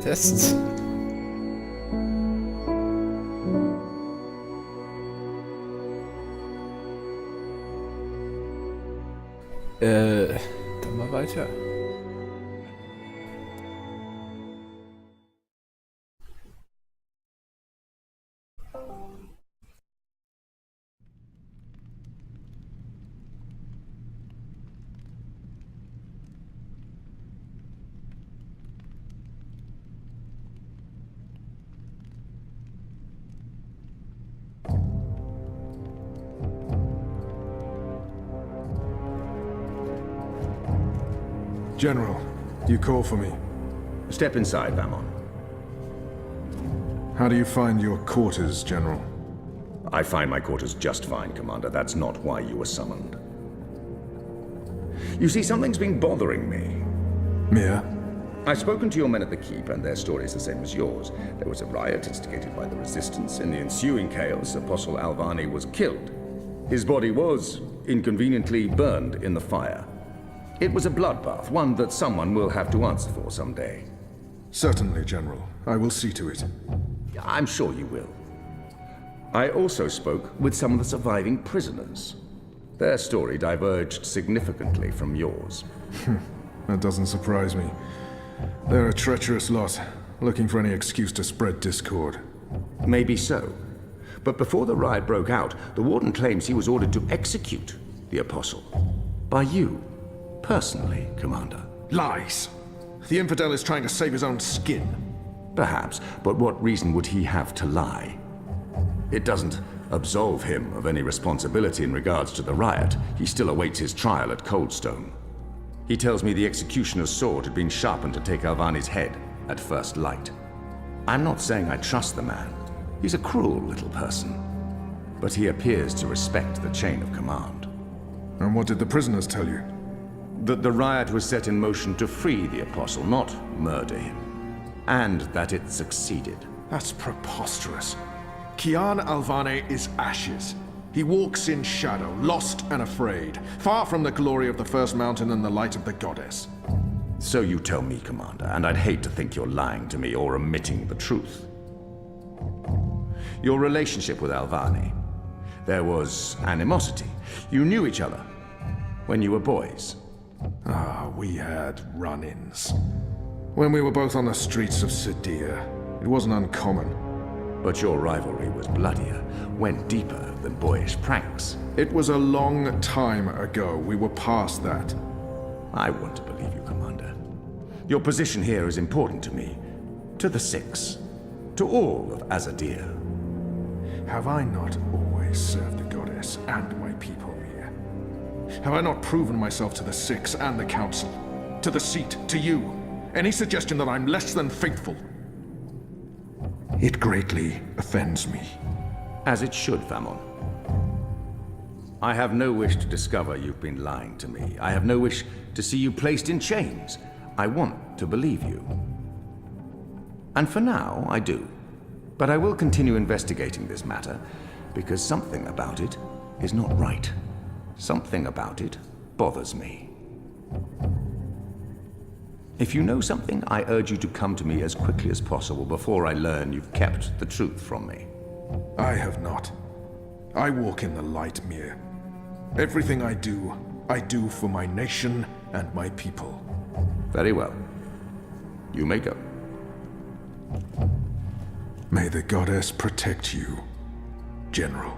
Tests. Dann mal weiter. General, you call for me. Step inside, Vamon. How do you find your quarters, General? I find my quarters just fine, Commander. That's not why you were summoned. You see, something's been bothering me. Mia? I've spoken to your men at the Keep, and their story's the same as yours. There was a riot instigated by the Resistance. In the ensuing chaos, Apostle Alvani was killed. His body was inconveniently burned in the fire. It was a bloodbath, one that someone will have to answer for someday. Certainly, General. I will see to it. I'm sure you will. I also spoke with some of the surviving prisoners. Their story diverged significantly from yours. That doesn't surprise me. They're a treacherous lot, looking for any excuse to spread discord. Maybe so. But before the riot broke out, the Warden claims he was ordered to execute the Apostle. By you. Personally, Commander. Lies! The infidel is trying to save his own skin. Perhaps, but what reason would he have to lie? It doesn't absolve him of any responsibility in regards to the riot. He still awaits his trial at Coldstone. He tells me the executioner's sword had been sharpened to take Alvani's head at first light. I'm not saying I trust the man. He's a cruel little person. But he appears to respect the chain of command. And what did the prisoners tell you? That the riot was set in motion to free the Apostle, not murder him. And that it succeeded. That's preposterous. Kian Alvane is ashes. He walks in shadow, lost and afraid, far from the glory of the First Mountain and the light of the Goddess. So you tell me, Commander, and I'd hate to think you're lying to me or omitting the truth. Your relationship with Alvani. There was animosity. You knew each other when you were boys. We had run-ins. When we were both on the streets of Sidia, it wasn't uncommon. But your rivalry was bloodier, went deeper than boyish pranks. It was a long time ago. We were past that. I want to believe you, Commander. Your position here is important to me, to the Six, to all of Azadir. Have I not always served the Goddess and my people here? Have I not proven myself to the Six and the Council? To the Seat, to you? Any suggestion that I'm less than faithful? It greatly offends me. As it should, Famon. I have no wish to discover you've been lying to me. I have no wish to see you placed in chains. I want to believe you. And for now, I do. But I will continue investigating this matter, because something about it is not right. Something about it bothers me. If you know something, I urge you to come to me as quickly as possible before I learn you've kept the truth from me. I have not. I walk in the light, Mir. Everything I do for my nation and my people. Very well. You may go. May the Goddess protect you, General.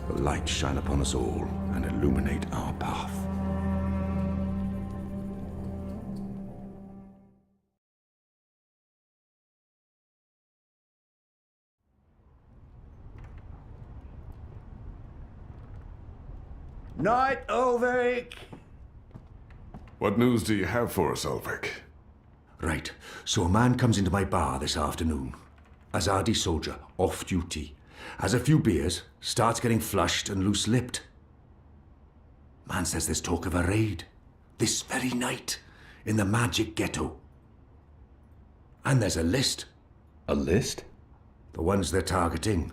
The light shine upon us all and illuminate our path. Night, Ulrich! What news do you have for us, Ulrich? Right, so a man comes into my bar this afternoon. Azadi soldier, off duty. Has a few beers, starts getting flushed and loose-lipped. Man says there's talk of a raid. This very night, in the magic ghetto. And there's a list. A list? The ones they're targeting.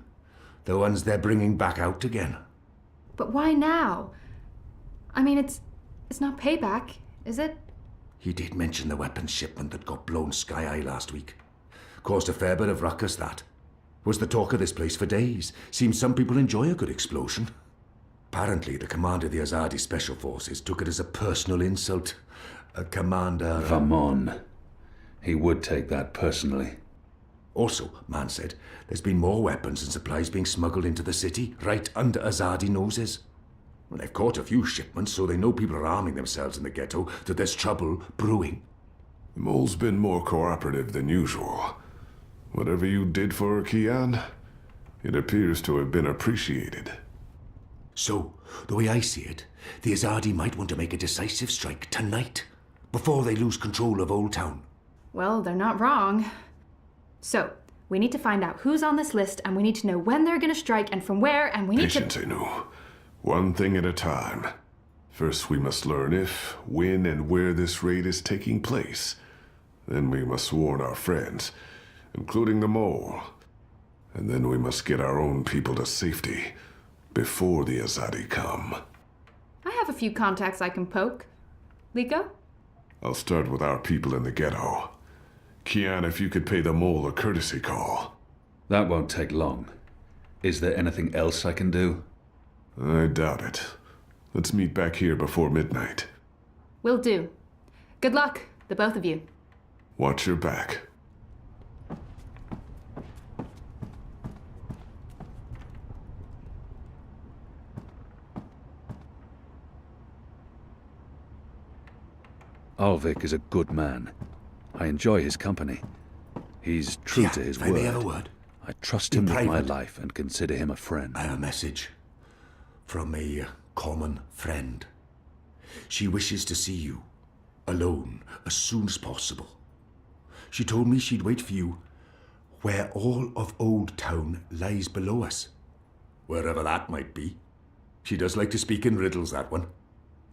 The ones they're bringing back out again. But why now? I mean, it's not payback, is it? He did mention the weapons shipment that got blown sky-high last week. Caused a fair bit of ruckus, that. Was the talk of this place for days. Seems some people enjoy a good explosion. Apparently, the commander of the Azadi Special Forces took it as a personal insult. A commander... Vamon. He would take that personally. Also, man said, there's been more weapons and supplies being smuggled into the city, right under Azadi noses. Well, they've caught a few shipments, so they know people are arming themselves in the ghetto, that there's trouble brewing. The mole's been more cooperative than usual. Whatever you did for her, Kian, it appears to have been appreciated. So, the way I see it, the Azadi might want to make a decisive strike tonight, before they lose control of Old Town. Well, they're not wrong. So, we need to find out who's on this list, and we need to know when they're gonna strike and from where, and we need Patience, Inu. One thing at a time. First, we must learn if, when, and where this raid is taking place. Then we must warn our friends, including the mole. And then we must get our own people to safety before the Azadi come. I have a few contacts I can poke. Liko? I'll start with our people in the ghetto. Kian, if you could pay the mole a courtesy call. That won't take long. Is there anything else I can do? I doubt it. Let's meet back here before midnight. Will do. Good luck, the both of you. Watch your back. Alvik is a good man. I enjoy his company. He's true to his if I may have a word. word. I trust him with my private. life and consider him a friend. I have a message from a common friend. She wishes to see you, alone, as soon as possible. She told me she'd wait for you where all of Old Town lies below us. Wherever that might be. She does like to speak in riddles, that one.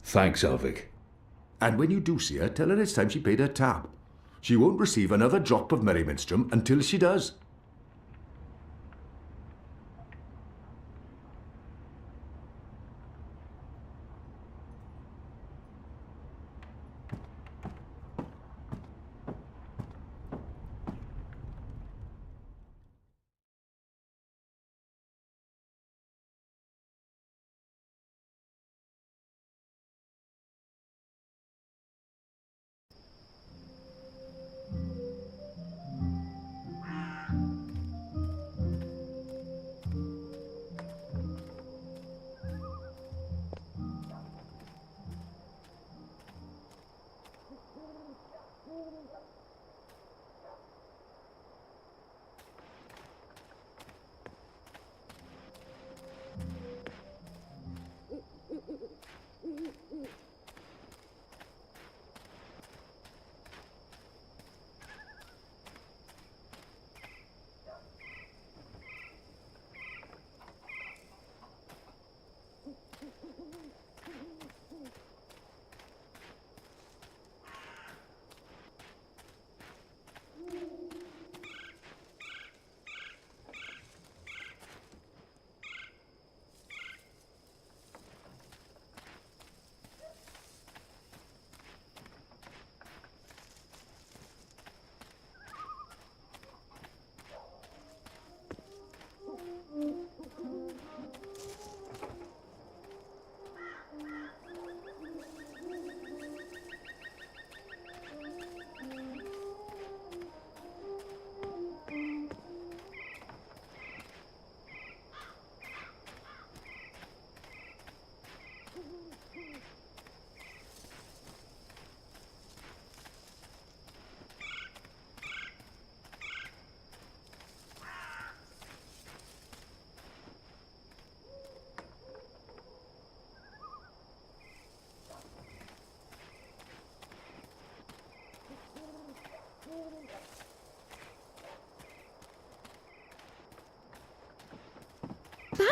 Thanks, Alvik. And when you do see her, tell her it's time she paid her tab. She won't receive another drop of Merryminstrom until she does.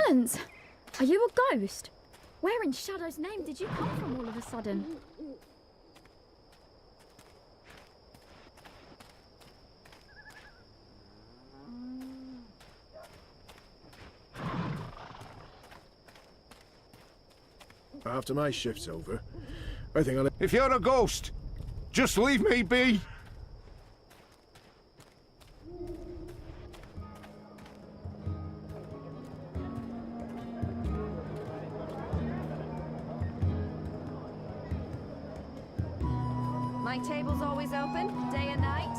Silence! Are you a ghost? Where in Shadow's name did you come from all of a sudden? After my shift's over, I think I'll... If you're a ghost, just leave me be. My table's always open, day and night.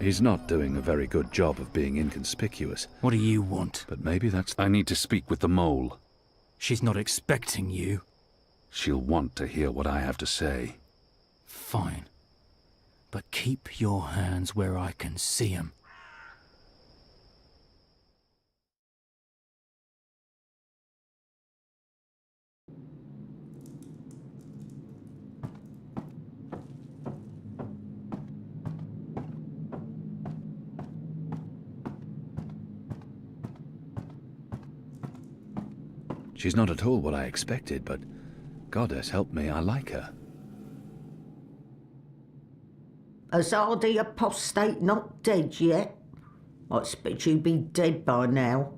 He's not doing a very good job of being inconspicuous, What do you want? but maybe that's... I need to speak with the mole. She's not expecting you. She'll want to hear what I have to say. Fine. But keep your hands where I can see 'em. She's not at all what I expected, but goddess help me, I like her. Azadi apostate not dead yet? I expect you'd be dead by now.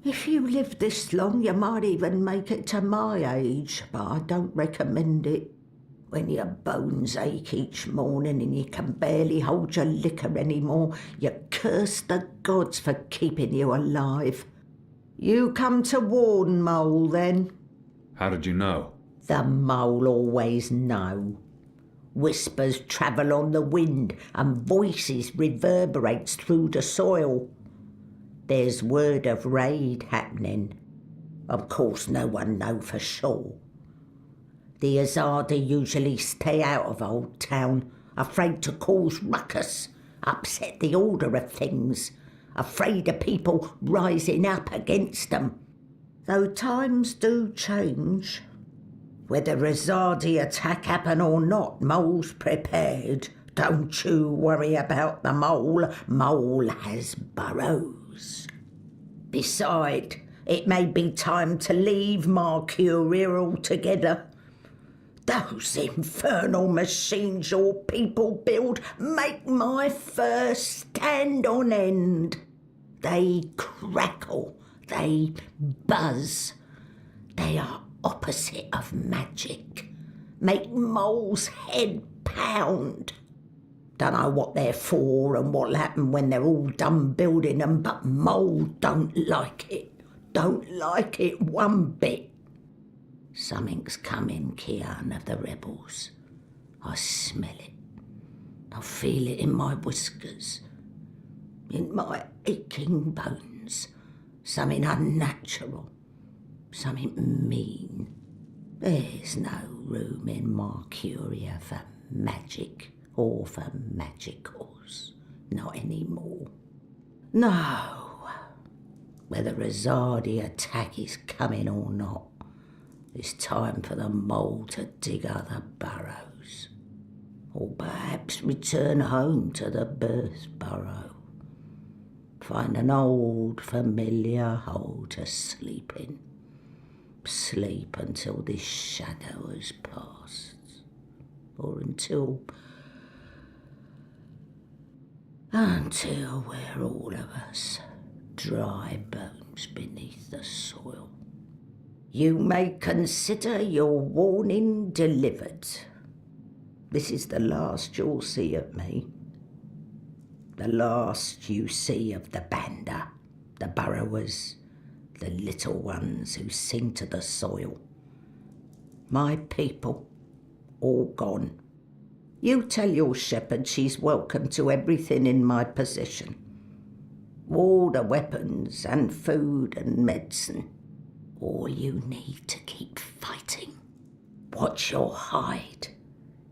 If you live this long, you might even make it to my age, but I don't recommend it. When your bones ache each morning and you can barely hold your liquor anymore, you curse the gods for keeping you alive. You come to warn, Mole, then? How did you know? The Mole always know. Whispers travel on the wind and voices reverberates through the soil. There's word of raid happening. Of course no one know for sure. The Azadi usually stay out of Old Town, afraid to cause ruckus, upset the order of things, afraid of people rising up against them. Though times do change. Whether Azadi attack happen or not, Mole's prepared. Don't you worry about the Mole. Mole has burrows. Beside, it may be time to leave Mercuria altogether. Those infernal machines your people build make my fur stand on end. They crackle, they buzz. They are opposite of magic. Make Mole's head pound. Don't know what they're for and what'll happen when they're all done building them, but Mole don't like it. Don't like it one bit. Something's coming, Kian of the rebels. I smell it. I feel it in my whiskers, in my aching bones. Something unnatural, something mean. There's no room in Mercuria for magic or for magicals. Not anymore. No. Whether Azadi attack is coming or not, it's time for the Mole to dig other burrows. Or perhaps return home to the birth burrow. Find an old familiar hole to sleep in. Sleep until this shadow has passed. Or until we're all of us dry bones beneath the soil. You may consider your warning delivered. This is the last you'll see of me. The last you see of the Banda, the burrowers, the little ones who sing to the soil. My people, all gone. You tell your shepherd she's welcome to everything in my possession. All the weapons and food and medicine. All you need to keep fighting. Watch your hide,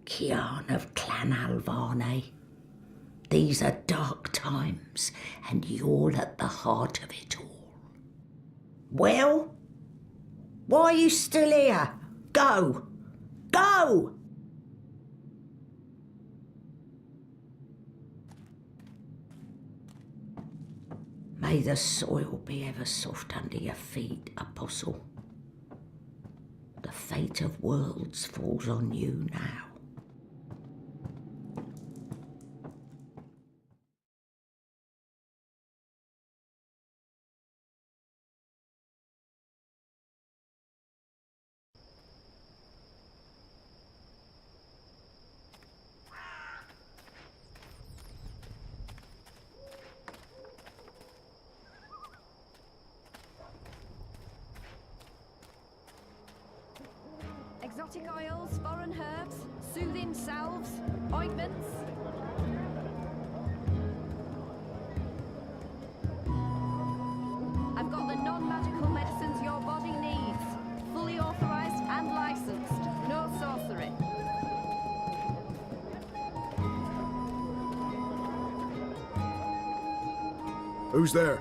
Kian of Clan Alvane. These are dark times, and you're at the heart of it all. Well? Why are you still here? Go! Go! May the soil be ever soft under your feet, Apostle. The fate of worlds falls on you now. Exotic oils, foreign herbs, soothing salves, ointments. I've got the non-magical medicines your body needs. Fully authorized and licensed. No sorcery. Who's there?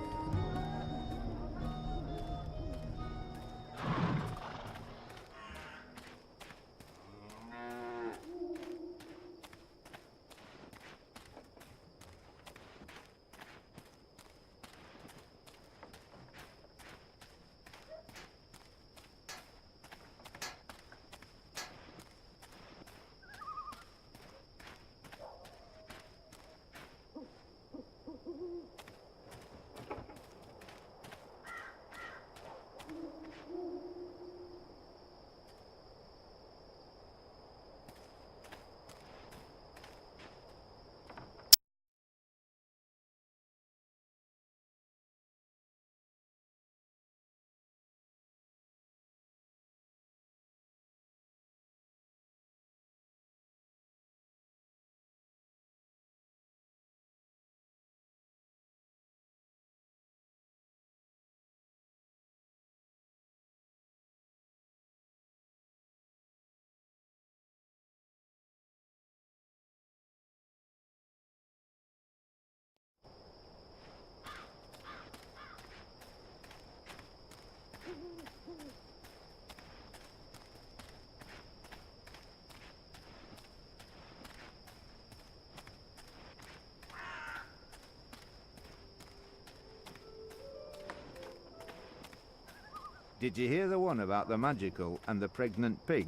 Did you hear the one about the magical and the pregnant pig?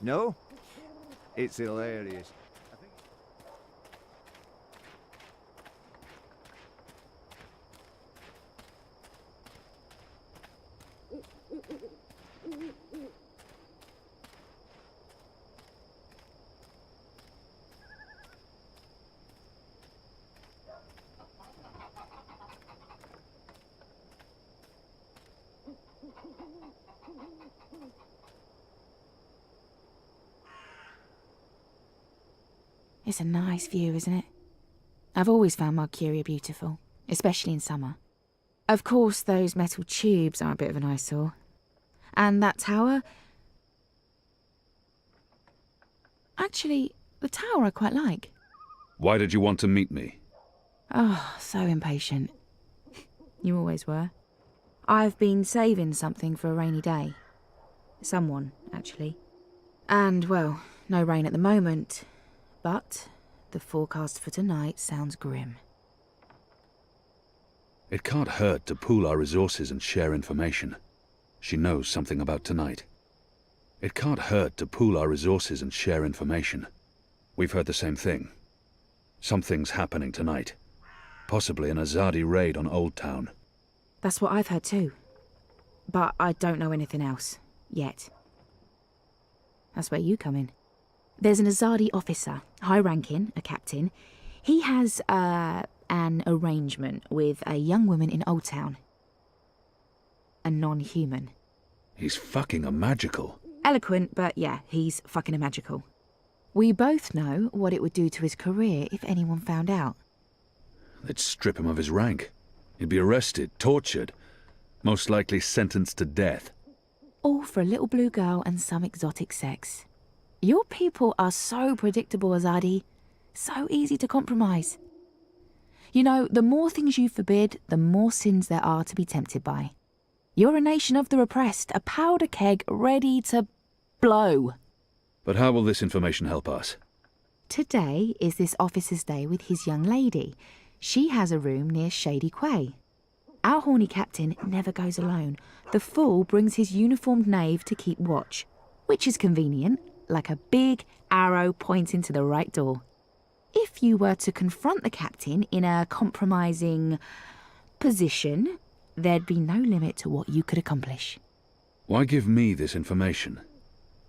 No? It's hilarious. It's a nice view, isn't it? I've always found Marcuria beautiful, especially in summer. Of course, those metal tubes are a bit of an eyesore. And that tower... Actually, the tower I quite like. Why did you want to meet me? Oh, so impatient. You always were. I've been saving something for a rainy day. Someone, actually. And, well, no rain at the moment. But the forecast for tonight sounds grim. It can't hurt to pool our resources and share information. She knows something about tonight. It can't hurt to pool our resources and share information. We've heard the same thing. Something's happening tonight. Possibly an Azadi raid on Old Town. That's what I've heard too. But I don't know anything else. Yet. That's where you come in. There's an Azadi officer, high-ranking, a captain. He has, an arrangement with a young woman in Old Town. A non-human. He's fucking a magical. Eloquent, but yeah, he's fucking a magical. We both know what it would do to his career if anyone found out. They'd strip him of his rank. He'd be arrested, tortured, most likely sentenced to death. All for a little blue girl and some exotic sex. Your people are so predictable, Azadi. So easy to compromise. You know, the more things you forbid, the more sins there are to be tempted by. You're a nation of the repressed, a powder keg ready to blow. But how will this information help us? Today is this officer's day with his young lady. She has a room near Shady Quay. Our horny captain never goes alone. The fool brings his uniformed knave to keep watch, which is convenient, like a big arrow pointing to the right door. If you were to confront the captain in a compromising position, there'd be no limit to what you could accomplish. Why give me this information?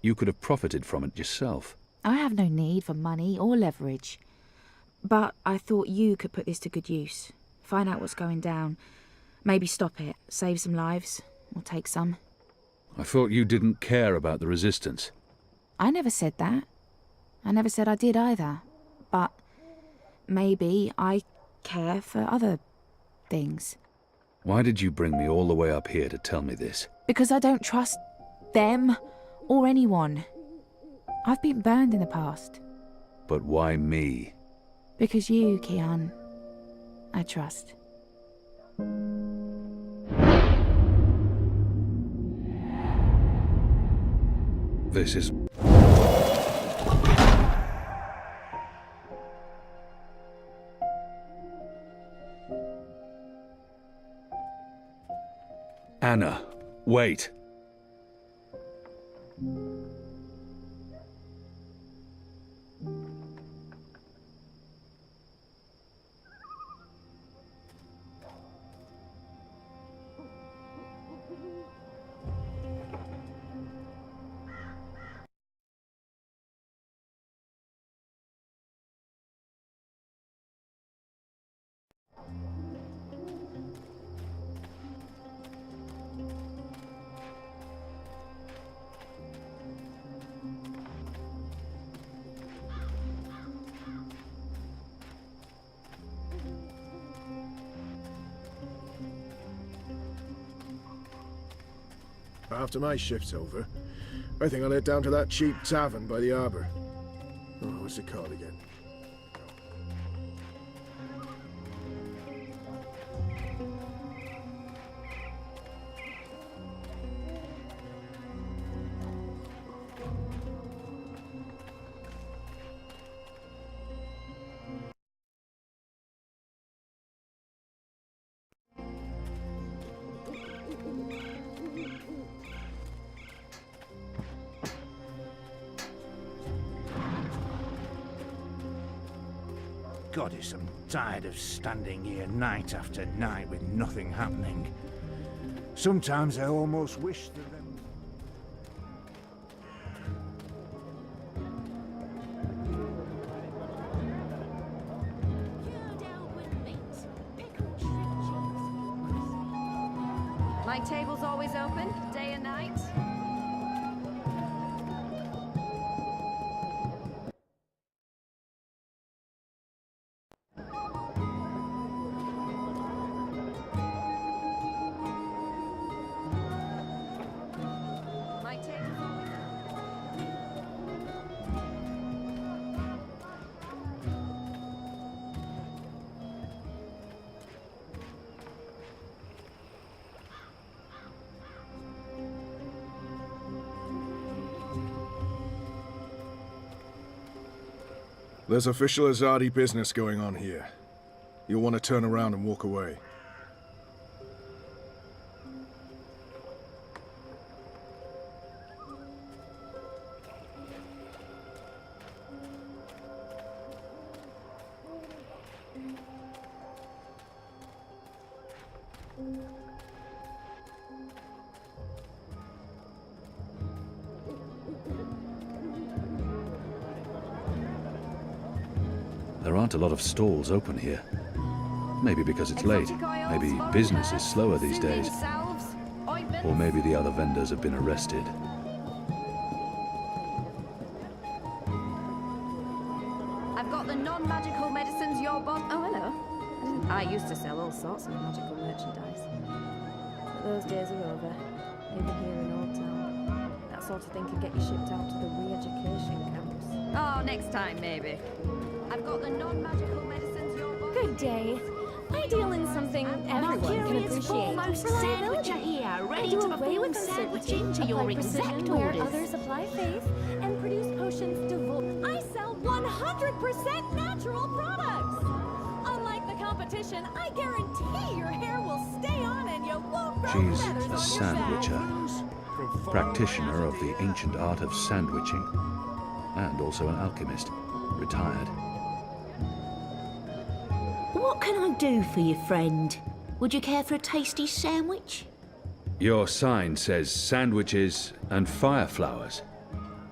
You could have profited from it yourself. I have no need for money or leverage. But I thought you could put this to good use. Find out what's going down. Maybe stop it, save some lives, or take some. I thought you didn't care about the resistance. I never said that. I never said I did either. But maybe I care for other things. Why did you bring me all the way up here to tell me this? Because I don't trust them or anyone. I've been burned in the past. But why me? Because you, Kian, I trust. This is... Anna, wait. After my shift's over, I think I'll head down to that cheap tavern by the harbour. Oh, what's it called again? Goddess, I'm tired of standing here night after night with nothing happening. Sometimes I almost wish that... My table's always open, day and night. There's official Azadi business going on here. You'll want to turn around and walk away. There aren't a lot of stalls open here. Maybe because it's late. Maybe business is slower these days. Or maybe the other vendors have been arrested. I've got the non-magical medicines your body... Oh, hello. I used to sell all sorts of magical merchandise. But those days are over. Even here in Old Town. That sort of thing could get you shipped out to the re-education camps. Oh, next time, maybe. I've got the non-magical medicines your body Good day. I deal in something everyone can appreciate. sandwicher here, ready to perform sandwiching to your exact where orders. others apply faith and produce potions devoid. I sell 100% natural products. Unlike the competition, I guarantee your hair will stay on and you won't grow She's feathers a on sandwicher, practitioner of the ancient art of sandwiching, and also an alchemist, retired. What can I do for you, friend? Would you care for a tasty sandwich? Your sign says sandwiches and fireflowers.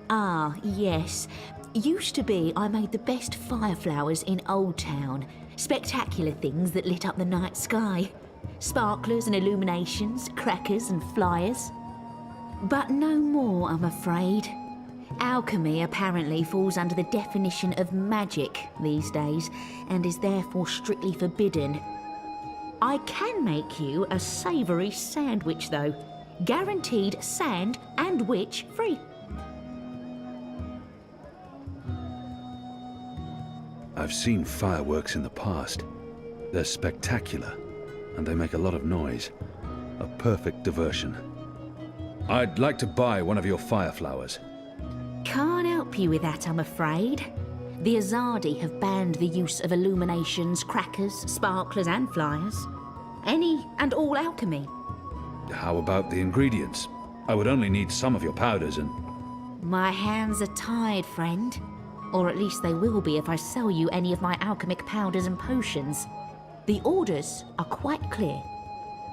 Ah, yes. Used to be I made the best fireflowers in Old Town. Spectacular things that lit up the night sky. Sparklers and illuminations, crackers and flyers. But no more, I'm afraid. Alchemy apparently falls under the definition of magic these days, and is therefore strictly forbidden. I can make you a savoury sandwich, though. Guaranteed sand and witch free. I've seen fireworks in the past. They're spectacular, and they make a lot of noise. A perfect diversion. I'd like to buy one of your fireflowers. Can't help you with that, I'm afraid. The Azadi have banned the use of illuminations, crackers, sparklers and flyers. Any and all alchemy. How about the ingredients? I would only need some of your powders and... My hands are tied, friend. Or at least they will be if I sell you any of my alchemic powders and potions. The orders are quite clear.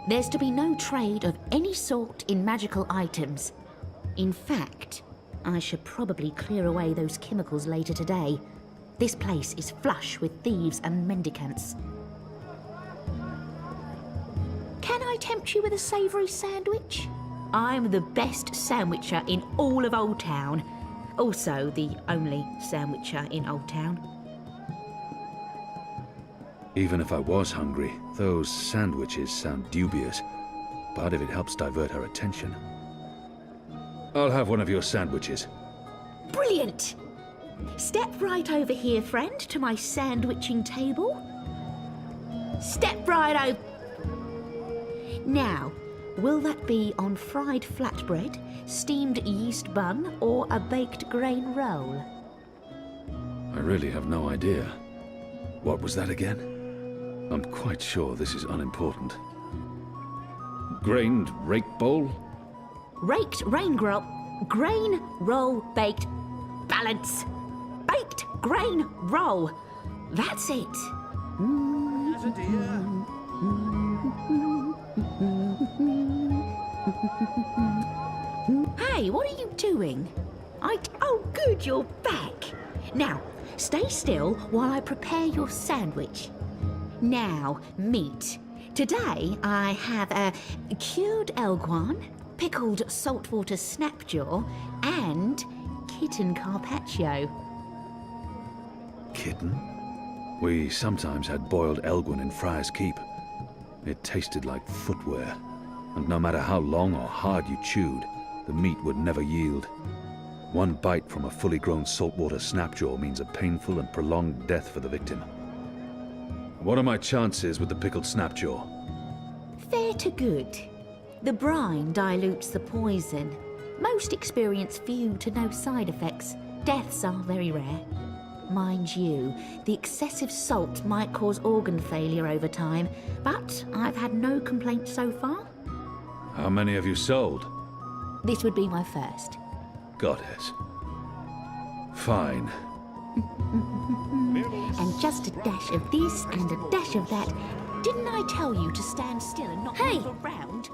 There's to be no trade of any sort in magical items. In fact, I should probably clear away those chemicals later today. This place is flush with thieves and mendicants. Can I tempt you with a savoury sandwich? I'm the best sandwicher in all of Old Town. Also the only sandwicher in Old Town. Even if I was hungry, those sandwiches sound dubious. But if it helps divert her attention... I'll have one of your sandwiches. Brilliant! Step right over here, friend, to my sandwiching table. Step right over... Now, will that be on fried flatbread, steamed yeast bun, or a baked grain roll? I really have no idea. What was that again? I'm quite sure this is unimportant. Grained rake bowl? Raked grain roll, baked, balance. Baked grain roll. That's it. Hey, what are you doing? Oh, good, you're back. Now, stay still while I prepare your sandwich. Now, meat. Today, I have a cured elguan, pickled saltwater snapjaw, and kitten carpaccio. Kitten? We sometimes had boiled elguin in Friar's Keep. It tasted like footwear, and no matter how long or hard you chewed, the meat would never yield. One bite from a fully grown saltwater snapjaw means a painful and prolonged death for the victim. What are my chances with the pickled snapjaw? Fair to good. The brine dilutes the poison. Most experience few to no side effects. Deaths are very rare. Mind you, the excessive salt might cause organ failure over time, but I've had no complaints so far. How many have you sold? This would be my first. Goddess. Fine. And just a dash of this and a dash of that. Didn't I tell you to stand still and not move around?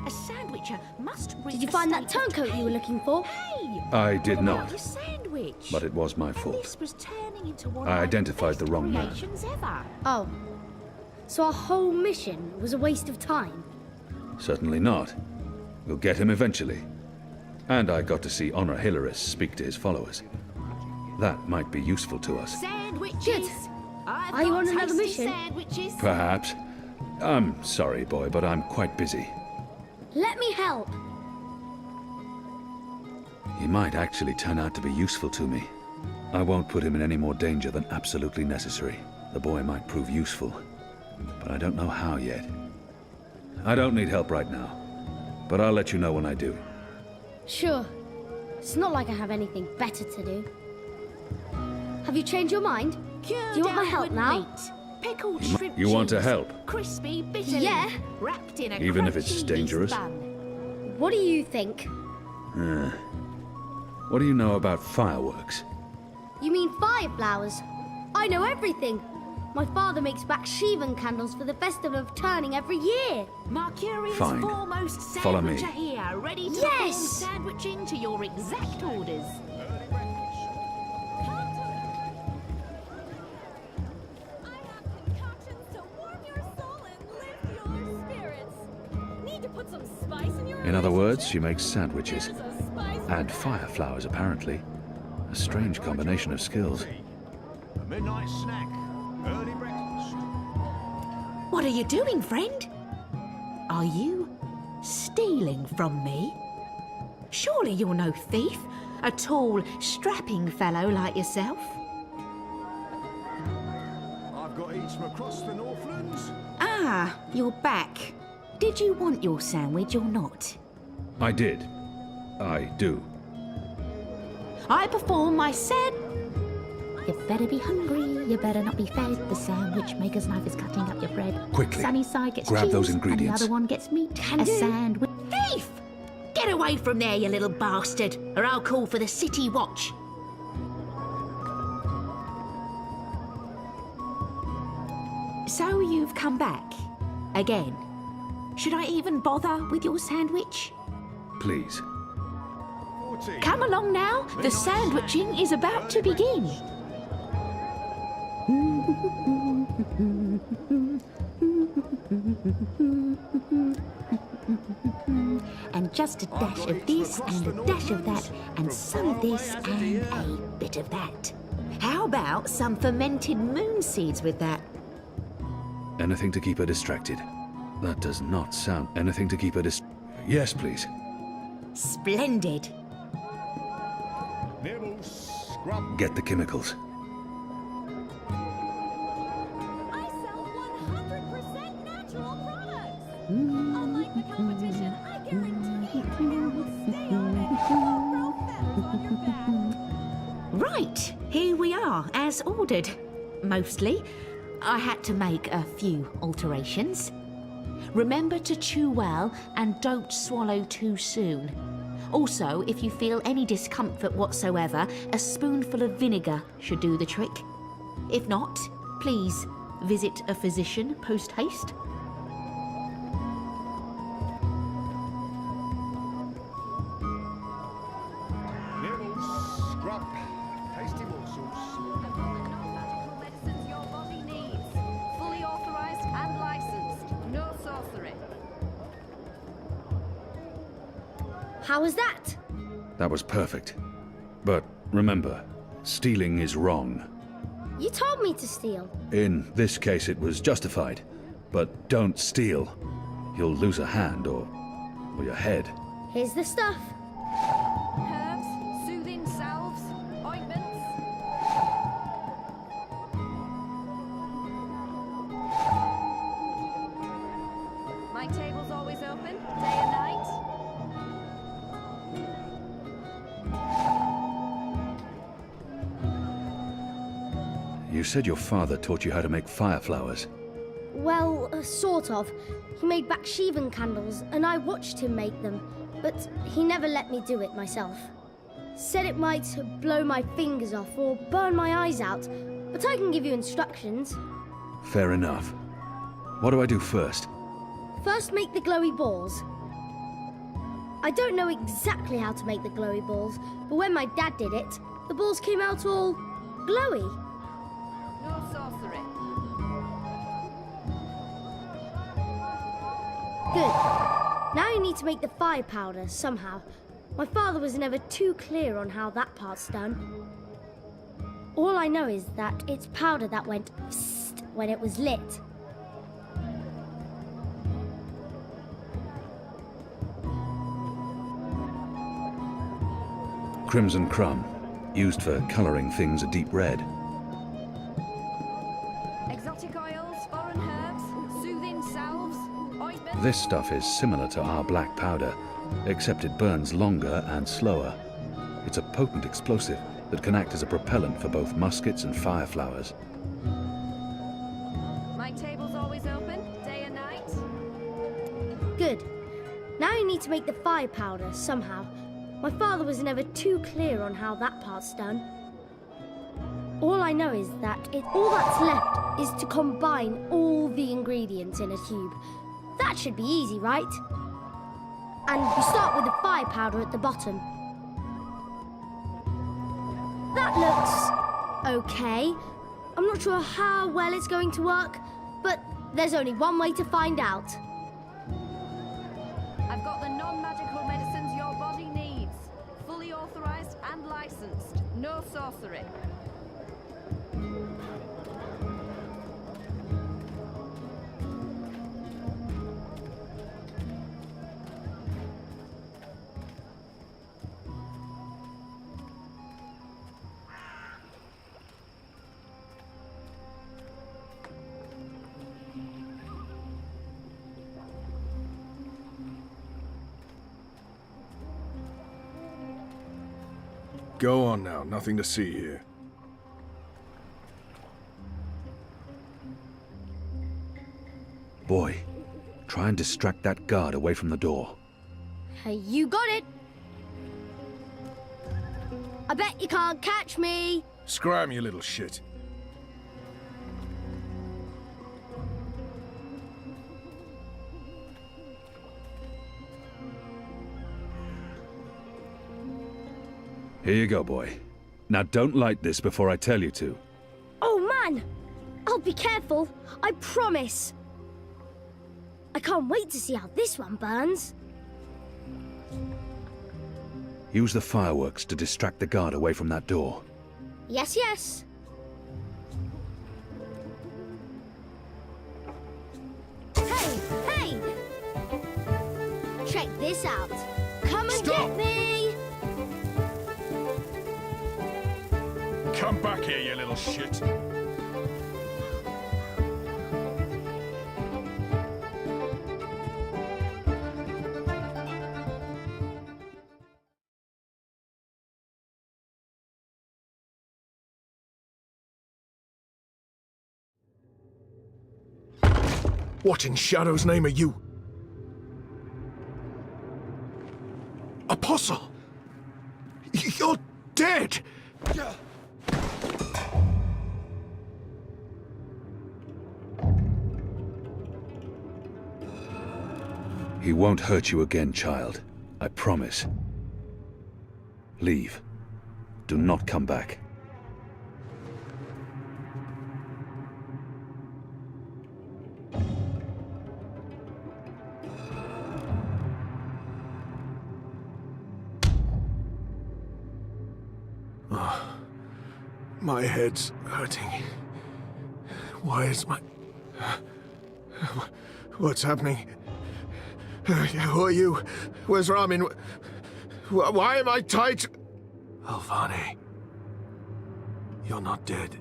A sandwicher must reach. Did you find that turncoat you were looking for? Hey! I did What not. about your sandwich? But it was my fault. This was turning into one I of my identified the best wrong man. creations ever. Oh. So our whole mission was a waste of time? Certainly not. We'll get him eventually. And I got to see Honor Hilaris speak to his followers. That might be useful to us. Sandwiches. Good. Are you on another mission? Sandwiches. Perhaps. I'm sorry, boy, but I'm quite busy. Let me help. He might actually turn out to be useful to me. I won't put him in any more danger than absolutely necessary. The boy might prove useful, but I don't know how yet. I don't need help right now, but I'll let you know when I do. Sure. It's not like I have anything better to do. Have you changed your mind? Do you want my help now? Pickled shrimp You want to cheese, help? crispy bitter Yeah. leaf, wrapped in a Even if it's crunchy dangerous? yeast bun. What do you think? What do you know about fireworks? You mean fireflowers? I know everything. My father makes Bakshivan candles for the Festival of Turning every year. Mercurius Fine. foremost Follow me. sandwicher here, ready to Yes! perform sandwiching to your exact orders. I have concoctions to warm your soul and lift your spirits. Need to put some spice in your In other words, she makes sandwiches. There's a spice And fireflowers, apparently. A strange combination of skills. A midnight snack. Early breakfast. What are you doing, friend? Are you stealing from me? Surely you're no thief, a tall, strapping fellow like yourself. I've got eats from across the Northlands. Ah, you're back. Did you want your sandwich or not? I did. I do. I perform my You better be hungry, you better not be fed. The sandwich maker's knife is cutting up your bread. Quickly, Sunny side gets grab cheese, those and ingredients. the other one gets meat. A sandwich. Thief! Get away from there, you little bastard, or I'll call for the city watch. So you've come back again. Should I even bother with your sandwich? Please. 14. Come along now. The sandwiching is about to begin. And just a dash of this and a dash of that and some of this and a bit of that. How about some fermented moon seeds with that? Anything to keep her distracted. That does not sound... Anything to keep her Yes, please. Splendid. Nibbles. Scrub. Get the chemicals. I sell 100% natural products. Unlike the competition, I guarantee your hair will stay on and you'll grow feathers on your back. Right, here we are, as ordered. Mostly. I had to make a few alterations. Remember to chew well and don't swallow too soon. Also, if you feel any discomfort whatsoever, a spoonful of vinegar should do the trick. If not, please visit a physician post-haste. Nibbles. Scrub. Tasty morsels. I've got the non-magical medicines your body needs. Fully authorized and licensed. No sorcery. How was that? That was perfect. But remember, stealing is wrong. You told me to steal. In this case, it was justified. But don't steal. You'll lose a hand or your head. Here's the stuff. Herbs, soothing salves, ointments. My table's always open, day and night. You said your father taught you how to make fireflowers. Well, sort of. He made Bakshivan candles, and I watched him make them, but he never let me do it myself. Said it might blow my fingers off or burn my eyes out, but I can give you instructions. Fair enough. What do I do first? First, make the glowy balls. I don't know exactly how to make the glowy balls, but when my dad did it, the balls came out all glowy. No sorcery. Good. Now you need to make the fire powder somehow. My father was never too clear on how that part's done. All I know is that it's powder that went psst when it was lit. Crimson Crumb. used for coloring things a deep red. Exotic oils, foreign herbs, soothing salves, ointments. This stuff is similar to our black powder, except it burns longer and slower. It's a potent explosive that can act as a propellant for both muskets and fire flowers. My table's always open, day and night. Good. Now you need to make the fire powder somehow. My father was never too clear on how that part's done. All I know is that all that's left is to combine all the ingredients in a tube. That should be easy, right? And you start with the fire powder at the bottom. That looks okay. I'm not sure how well it's going to work, but there's only one way to find out. I've got the non-magical medicines your body needs. Fully authorized and licensed. No sorcery. Go on now, nothing to see here. Boy, try and distract that guard away from the door. Hey, you got it! I bet you can't catch me! Scram, you little shit. Here you go, boy. Now don't light this before I tell you to. Oh man! I'll be careful, I promise! I can't wait to see how this one burns. Use the fireworks to distract the guard away from that door. Yes, yes. Hey, hey! Check this out. Come and get me! Come back here, you little shit. What in Shadow's name are you? Apostle! You're dead! He won't hurt you again, child. I promise. Leave. Do not come back. My head's hurting. Why is my... What's happening? Who are you? Where's Ramin? Why am I tied? Alvane. You're not dead.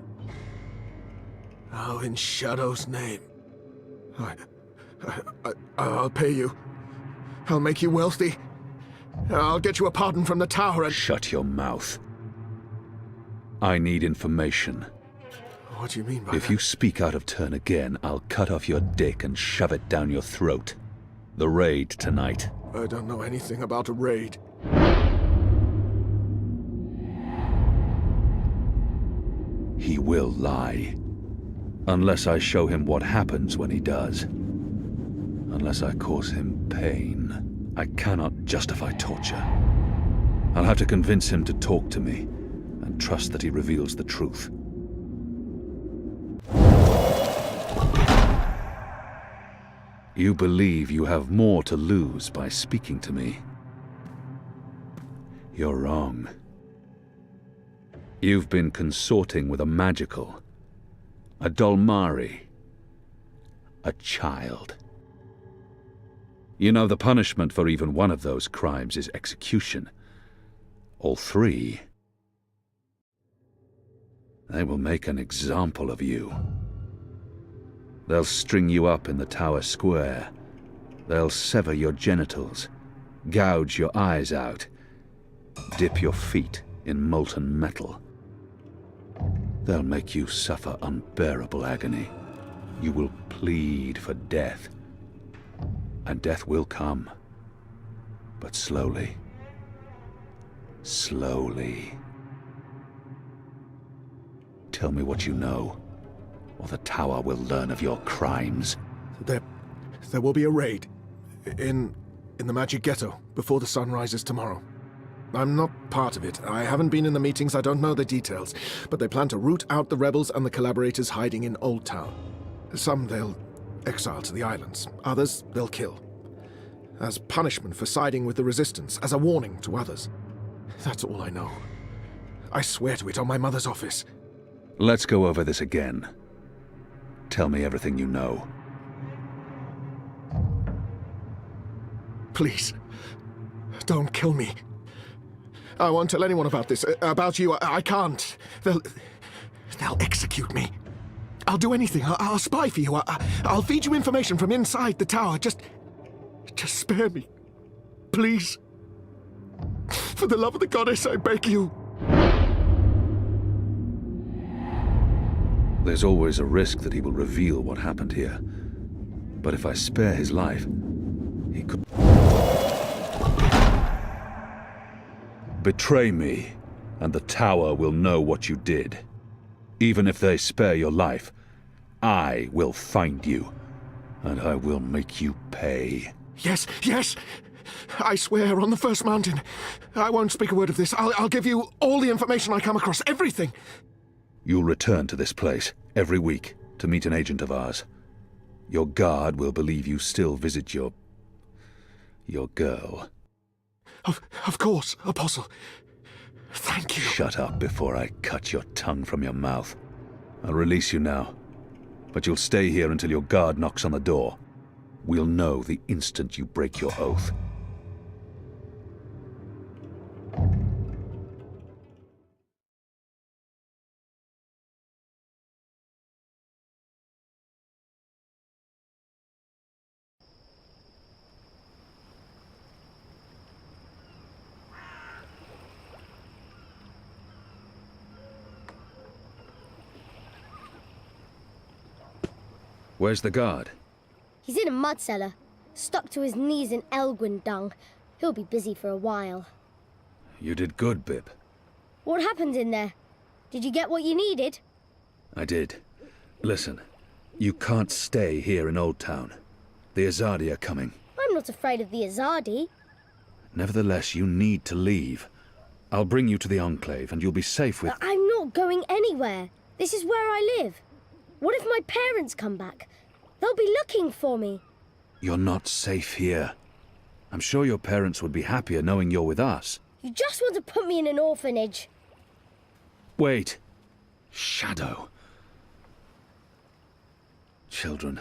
How in Shadow's name? I'll pay you. I'll make you wealthy. I'll get you a pardon from the tower and... Shut your mouth. I need information. What do you mean by If that? you speak out of turn again, I'll cut off your dick and shove it down your throat. The raid tonight. I don't know anything about a raid. He will lie. Unless I show him what happens when he does. Unless I cause him pain. I cannot justify torture. I'll have to convince him to talk to me, and trust that he reveals the truth. You believe you have more to lose by speaking to me. You're wrong. You've been consorting with a magical, a Dolmari, a child. You know the punishment for even one of those crimes is execution. All three They will make an example of you. They'll string you up in the tower square. They'll sever your genitals, gouge your eyes out, dip your feet in molten metal. They'll make you suffer unbearable agony. You will plead for death. And death will come. But slowly. Slowly. Tell me what you know, or the tower will learn of your crimes. There will be a raid in the Magic Ghetto before the sun rises tomorrow. I'm not part of it. I haven't been in the meetings, I don't know the details. But they plan to root out the rebels and the collaborators hiding in Old Town. Some they'll exile to the islands. Others they'll kill. As punishment for siding with the Resistance, as a warning to others. That's all I know. I swear to it on my mother's office. Let's go over this again. Tell me everything you know. Please, don't kill me. I won't tell anyone about this. About you, I can't. They'll execute me. I'll do anything. I'll spy for you. I'll feed you information from inside the tower. Just spare me. Please. For the love of the goddess, I beg you. There's always a risk that he will reveal what happened here. But if I spare his life, he could betray me, and the tower will know what you did. Even if they spare your life, I will find you, and I will make you pay. Yes, yes! I swear on the first mountain. I won't speak a word of this. I'll give you all the information I come across, everything! You'll return to this place every week to meet an agent of ours. Your guard will believe you still visit your girl. Of course, Apostle. Thank you. Shut up before I cut your tongue from your mouth. I'll release you now, but you'll stay here until your guard knocks on the door. We'll know the instant you break your oath. Where's the guard? He's in a mud cellar, stuck to his knees in Elgwyn dung. He'll be busy for a while. You did good, Bib. What happened in there? Did you get what you needed? I did. Listen, you can't stay here in Old Town. The Azadi are coming. I'm not afraid of the Azadi. Nevertheless, you need to leave. I'll bring you to the Enclave, and you'll be safe with... I'm not going anywhere. This is where I live. What if my parents come back? They'll be looking for me. You're not safe here. I'm sure your parents would be happier knowing you're with us. You just want to put me in an orphanage. Wait. Shadow. Children.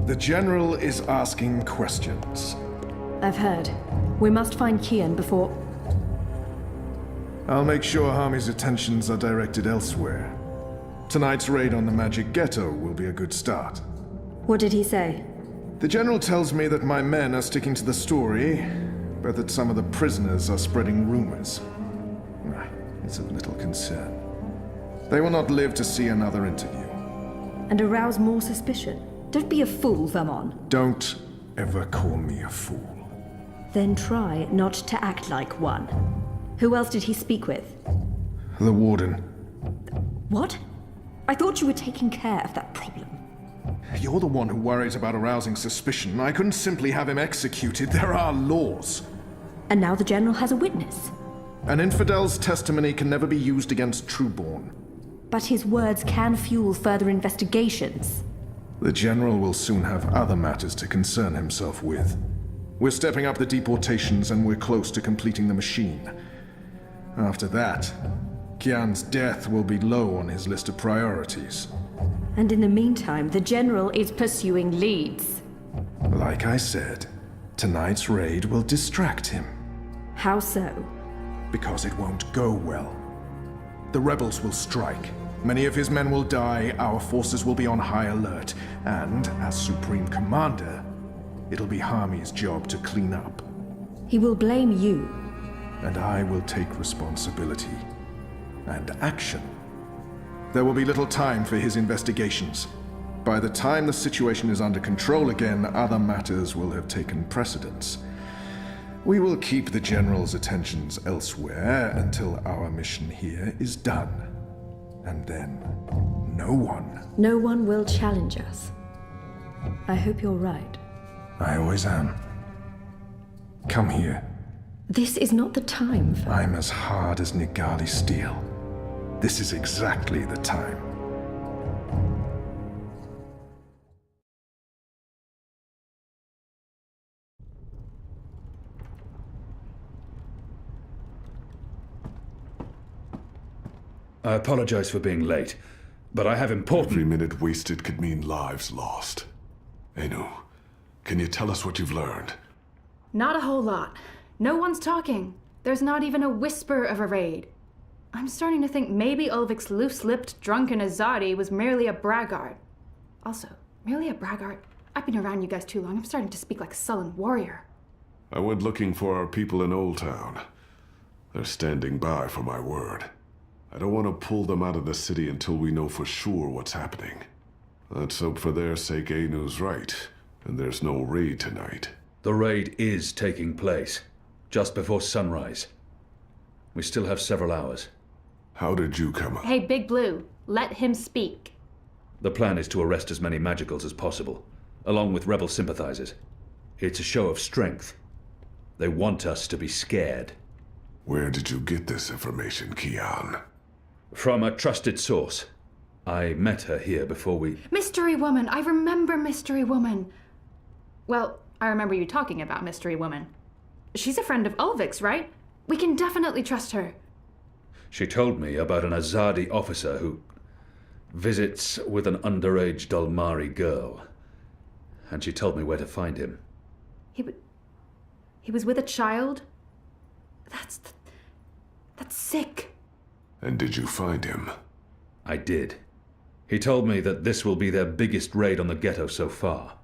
The General is asking questions. I've heard. We must find Kian before... I'll make sure Harmy's attentions are directed elsewhere. Tonight's raid on the Magic Ghetto will be a good start. What did he say? The General tells me that my men are sticking to the story, but that some of the prisoners are spreading rumors. It's of little concern. They will not live to see another interview. And arouse more suspicion? Don't be a fool, Vermon. Don't ever call me a fool. Then try not to act like one. Who else did he speak with? The Warden. What? I thought you were taking care of that problem. You're the one who worries about arousing suspicion. I couldn't simply have him executed. There are laws. And now the General has a witness. An infidel's testimony can never be used against Trueborn. But his words can fuel further investigations. The General will soon have other matters to concern himself with. We're stepping up the deportations and we're close to completing the machine. After that, Kian's death will be low on his list of priorities. And in the meantime, the General is pursuing leads. Like I said, tonight's raid will distract him. How so? Because it won't go well. The rebels will strike. Many of his men will die, our forces will be on high alert, and, as Supreme Commander, it'll be Harmy's job to clean up. He will blame you. And I will take responsibility. And action. There will be little time for his investigations. By the time the situation is under control again, other matters will have taken precedence. We will keep the General's attentions elsewhere until our mission here is done. And then, no one will challenge us. I hope you're right. I always am. Come here. This is not the time for... I'm as hard as Nigali steel. This is exactly the time. I apologize for being late, but I have important... Every minute wasted could mean lives lost. Anu, can you tell us what you've learned? Not a whole lot. No one's talking. There's not even a whisper of a raid. I'm starting to think maybe Ulvik's loose-lipped, drunken Azadi was merely a braggart. Also, merely a braggart? I've been around you guys too long. I'm starting to speak like a sullen warrior. I went looking for our people in Old Town. They're standing by for my word. I don't want to pull them out of the city until we know for sure what's happening. Let's hope for their sake Anu's right, and there's no raid tonight. The raid is taking place, just before sunrise. We still have several hours. How did you come up? Hey, Big Blue, let him speak. The plan is to arrest as many magicals as possible, along with rebel sympathizers. It's a show of strength. They want us to be scared. Where did you get this information, Kian? From a trusted source. I met her here before we... Mystery Woman! I remember Mystery Woman! Well, I remember you talking about Mystery Woman. She's a friend of Ulvik's, right? We can definitely trust her. She told me about an Azadi officer who visits with an underage Dalmari girl. And she told me where to find him. He was with a child? That's sick. And did you find him? I did. He told me that this will be their biggest raid on the ghetto so far.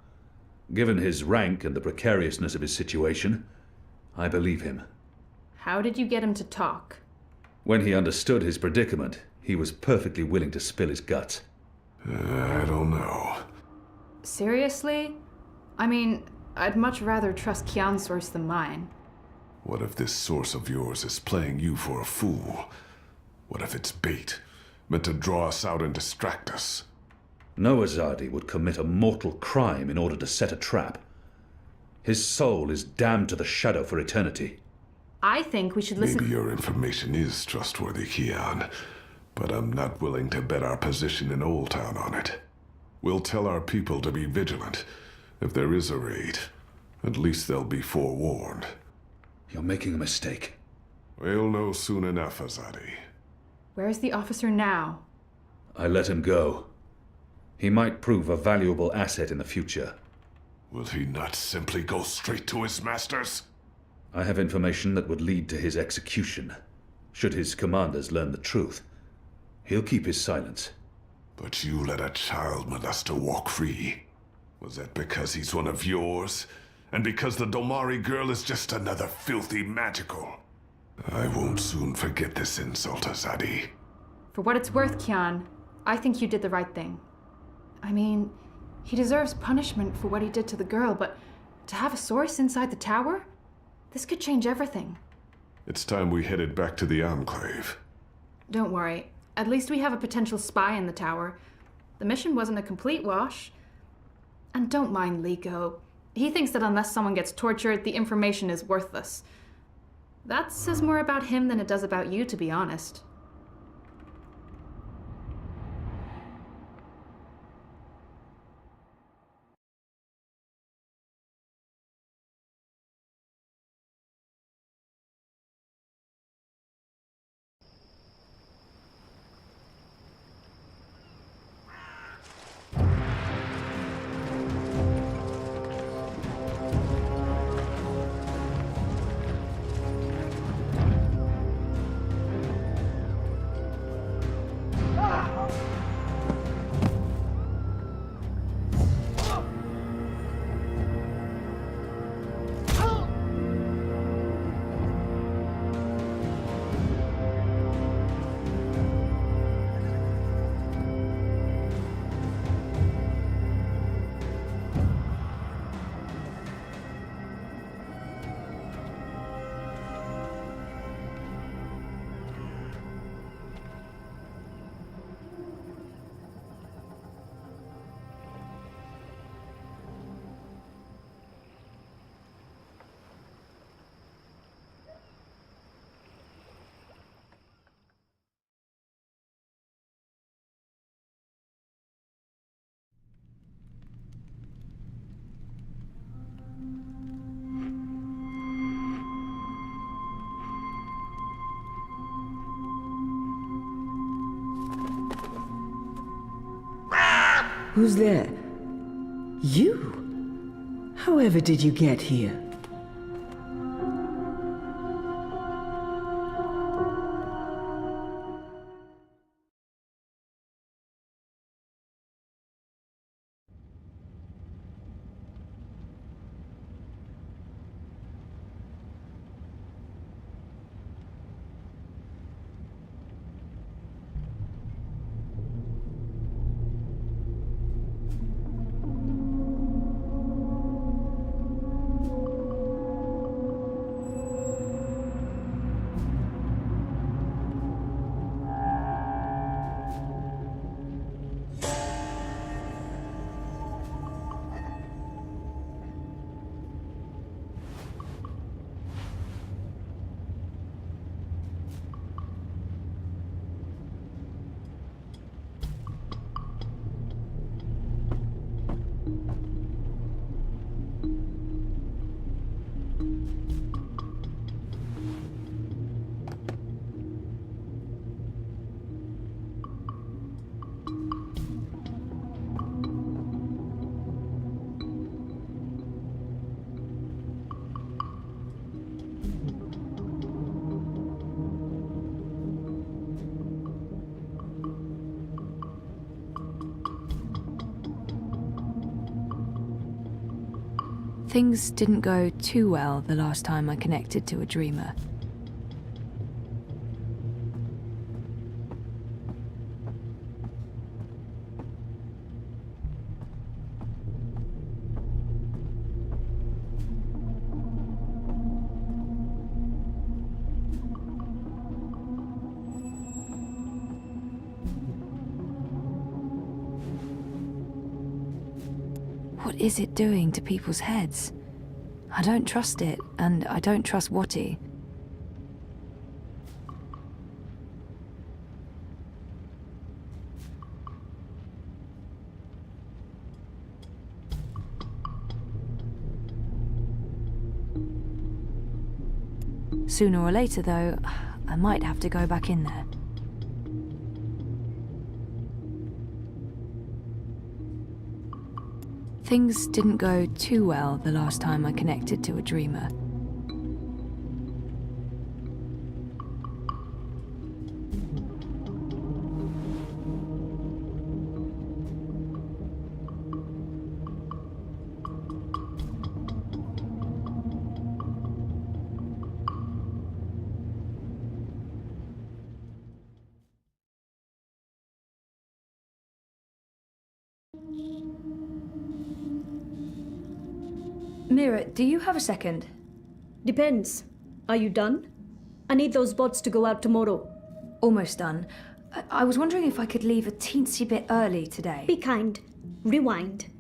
Given his rank and the precariousness of his situation, I believe him. How did you get him to talk? When he understood his predicament, he was perfectly willing to spill his guts. I don't know. Seriously? I mean, I'd much rather trust Kian's source than mine. What if this source of yours is playing you for a fool? What if it's bait, meant to draw us out and distract us? No Azadi would commit a mortal crime in order to set a trap. His soul is damned to the shadow for eternity. I think we should listen... Maybe your information is trustworthy, Kian, but I'm not willing to bet our position in Old Town on it. We'll tell our people to be vigilant. If there is a raid, at least they'll be forewarned. You're making a mistake. We'll know soon enough, Azadi. Where's the officer now? I let him go. He might prove a valuable asset in the future. Will he not simply go straight to his masters? I have information that would lead to his execution. Should his commanders learn the truth, he'll keep his silence. But you let a child molester walk free. Was that because he's one of yours? And because the Domari girl is just another filthy magical? I won't soon forget this insult, Azadi. For what it's worth, Kian, I think you did the right thing. I mean, he deserves punishment for what he did to the girl, but to have a source inside the tower? This could change everything. It's time we headed back to the Enclave. Don't worry. At least we have a potential spy in the tower. The mission wasn't a complete wash. And don't mind Liko. He thinks that unless someone gets tortured, the information is worthless. That says more about him than it does about you, to be honest. Who's there? You? However did you get here? Things didn't go too well the last time I connected to a dreamer. What is it doing to people's heads? I don't trust it, and I don't trust Watty. Sooner or later, though, I might have to go back in there. Things didn't go too well the last time I connected to a dreamer. Mira, do you have a second? Depends. Are you done? I need those bots to go out tomorrow. Almost done. I was wondering if I could leave a teensy bit early today. Be kind. Rewind.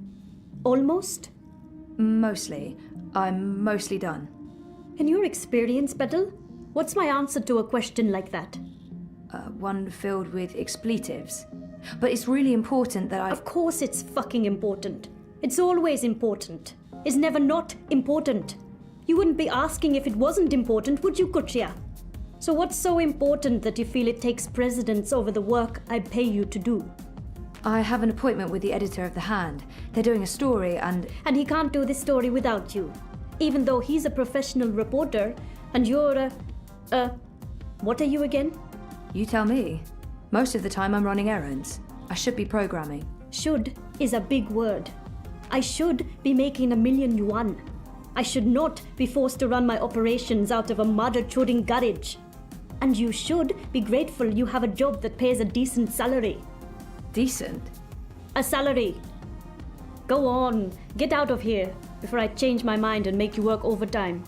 Almost? Mostly. I'm mostly done. In your experience, Betel, what's my answer to a question like that? One filled with expletives. But it's really important that I... Of course it's fucking important. It's always important. It's never not important. You wouldn't be asking if it wasn't important, would you, Kuchia? So what's so important that you feel it takes precedence over the work I pay you to do? I have an appointment with the editor of The Hand. They're doing a story and... And he can't do this story without you. Even though he's a professional reporter and you're what are you again? You tell me. Most of the time I'm running errands. I should be programming. Should is a big word. I should be making $1 million yuan. I should not be forced to run my operations out of a mother-choding garage. And you should be grateful you have a job that pays a decent salary. Decent? A salary. Go on, get out of here before I change my mind and make you work overtime.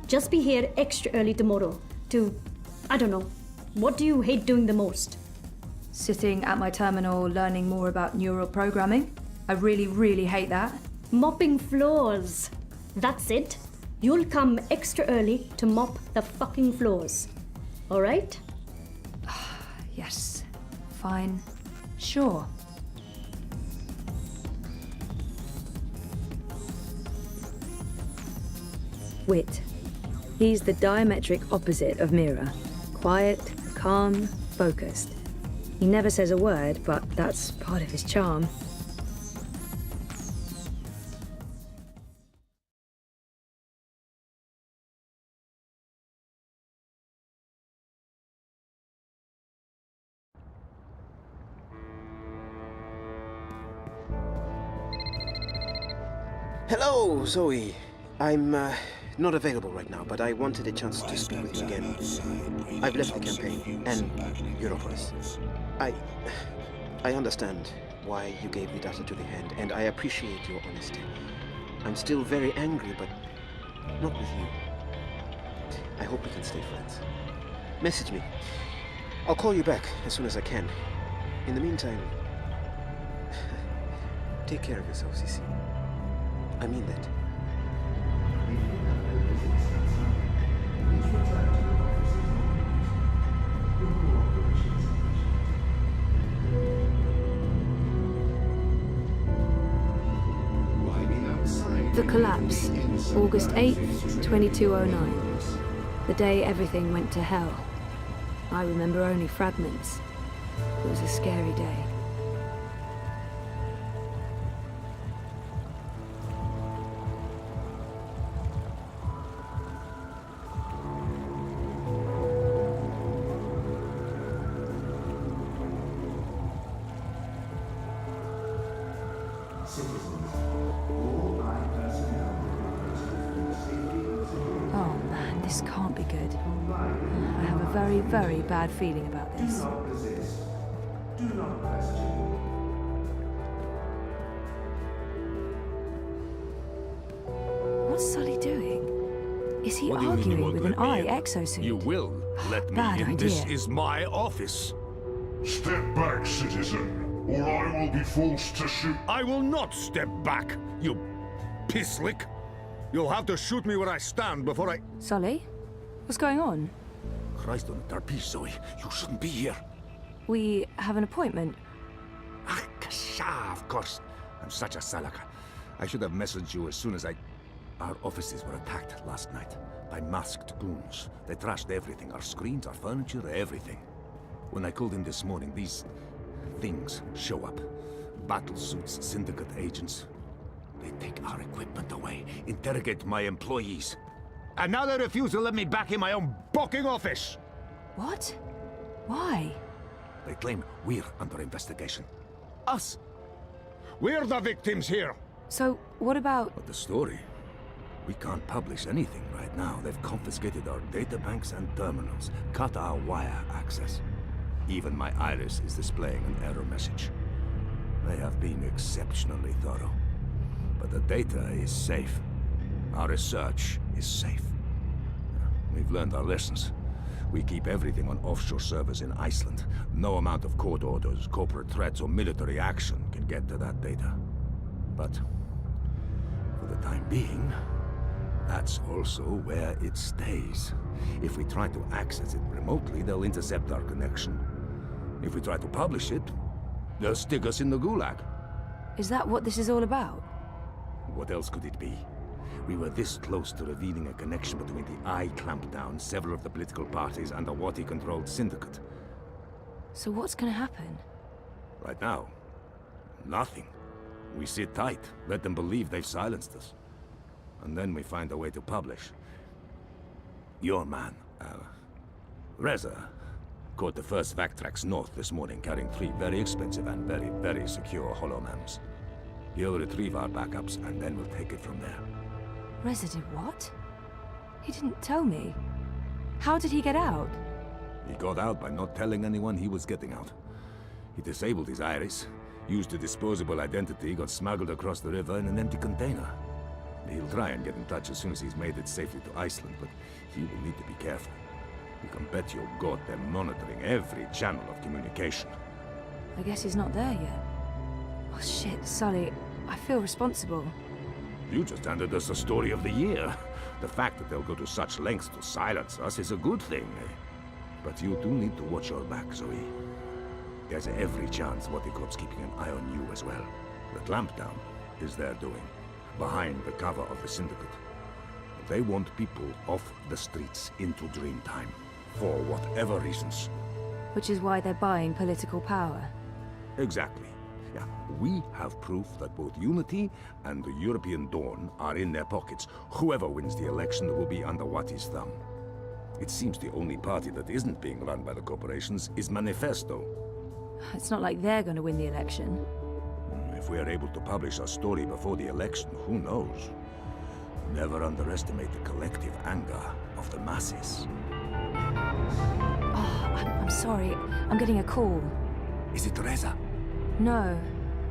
Just be here extra early tomorrow to, I don't know, what do you hate doing the most? Sitting at my terminal learning more about neural programming. I really, really hate that. Mopping floors. That's it. You'll come extra early to mop the fucking floors. All right? Yes. Fine. Sure. Wit. He's the diametric opposite of Mira. Quiet, calm, focused. He never says a word, but that's part of his charm. Hello, Zoe. I'm not available right now, but I wanted a chance to speak with you again. I've left the campaign and Europolis. I understand why you gave the data to the Hand, and I appreciate your honesty. I'm still very angry, but not with you. I hope we can stay friends. Message me. I'll call you back as soon as I can. In the meantime, take care of yourself, Cece. I mean that. The collapse, August 8th, 2209. The day everything went to hell. I remember only fragments. It was a scary day. Oh man, this can't be good. I have a very, very bad feeling about this. What's Sully doing? Is he arguing with an eye exosuit? You will let me Bad in. idea. This is my office. Step back, citizen, or I will be forced to shoot. I will not step back, you pisslick. You'll have to shoot me where I stand before I... Sully? What's going on? Christ on a tarpiche, Zoe. You shouldn't be here. We have an appointment. Ah, kasha, of course. I'm such a salaka. I should have messaged you as soon as I... Our offices were attacked last night by masked goons. They trashed everything. Our screens, our furniture, everything. When I called in this morning, these things show up. Battle suits, syndicate agents. They take our equipment away, interrogate my employees. And now they refuse to let me back in my own booking office! What? Why? They claim we're under investigation. Us! We're the victims here! So, what about... But the story? We can't publish anything right now. They've confiscated our databanks and terminals, cut our wire access. Even my iris is displaying an error message. They have been exceptionally thorough. But the data is safe. Our research is safe. We've learned our lessons. We keep everything on offshore servers in Iceland. No amount of court orders, corporate threats, or military action can get to that data. But for the time being, that's also where it stays. If we try to access it remotely, they'll intercept our connection. If we try to publish it, they'll stick us in the gulag. Is that what this is all about? What else could it be? We were this close to revealing a connection between the Eye clampdown, several of the political parties, and the Wati-controlled syndicate. So what's gonna happen? Right now, nothing. We sit tight, let them believe they've silenced us. And then we find a way to publish. Your man, Reza, caught the first Vactrax north this morning, carrying 3 very expensive and very, very secure holomems. He'll retrieve our backups, and then we'll take it from there. Reza did what? He didn't tell me. How did he get out? He got out by not telling anyone he was getting out. He disabled his iris, used a disposable identity, got smuggled across the river in an empty container. He'll try and get in touch as soon as he's made it safely to Iceland, but he will need to be careful. You can bet your god they're monitoring every channel of communication. I guess he's not there yet. Oh shit, Sully. I feel responsible. You just handed us the story of the year. The fact that they'll go to such lengths to silence us is a good thing. But you do need to watch your back, Zoe. There's every chance Watikorp's keeping an eye on you as well. The clampdown is their doing, behind the cover of the Syndicate. They want people off the streets into Dreamtime, for whatever reasons. Which is why they're buying political power. Exactly. Yeah, we have proof that both Unity and the European Dawn are in their pockets. Whoever wins the election will be under Wati's thumb. It seems the only party that isn't being run by the corporations is Manifesto. It's not like they're going to win the election. If we are able to publish our story before the election, who knows? Never underestimate the collective anger of the masses. Oh, I'm sorry. I'm getting a call. Is it Teresa? No.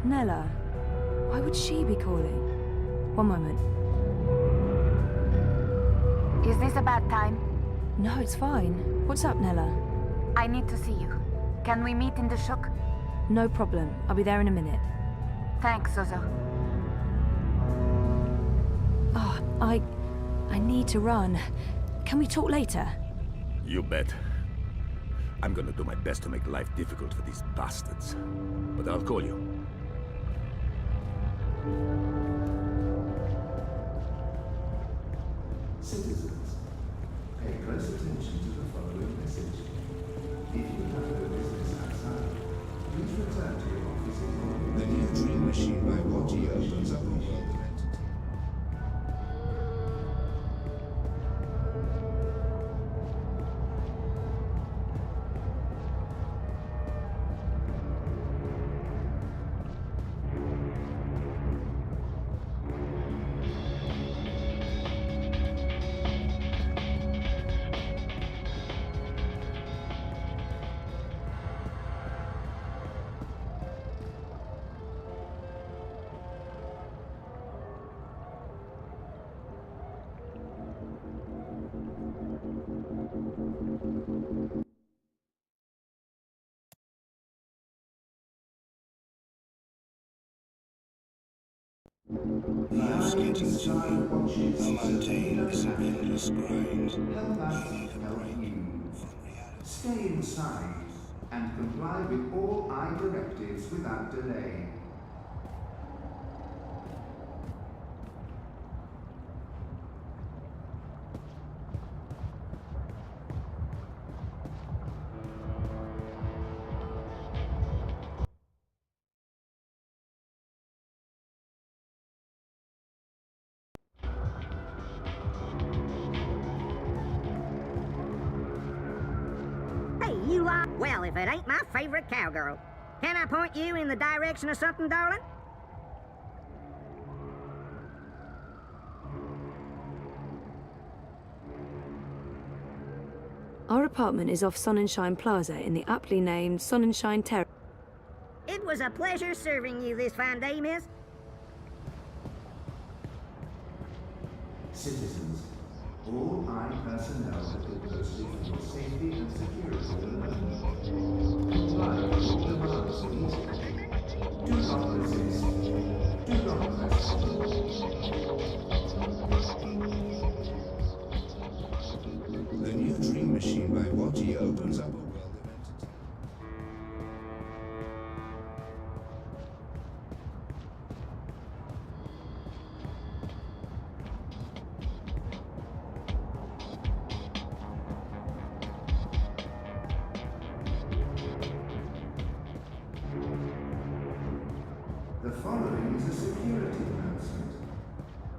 Nella. Why would she be calling? One moment. Is this a bad time? No, it's fine. What's up, Nella? I need to see you. Can we meet in the shuk? No problem. I'll be there in a minute. Thanks, Zozo. Oh, I need to run. Can we talk later? You bet. I'm gonna do my best to make life difficult for these bastards. But I'll call you. Citizens, pay close attention to the following message. If you have no business outside, please return to your offices. The new Dream Machine by Watty opens up a world of entertainment. Life's getting tired. A mundane is an endless grind. Help us help you. Stay inside and comply with all I directives without delay. Hey, you lot. Well, if it ain't my favorite cowgirl. Can I point you in the direction of something, darling? Our apartment is off Sonnenschein Plaza in the aptly named Sonnenschein Terrace. It was a pleasure serving you this fine day, miss. Citizens, all I personnel have been posted for your safety and security alone. Comply with all demands of each. Do not resist. Do not The new Dream Machine by Watty opens up a world of entertainment. The following is a security announcement.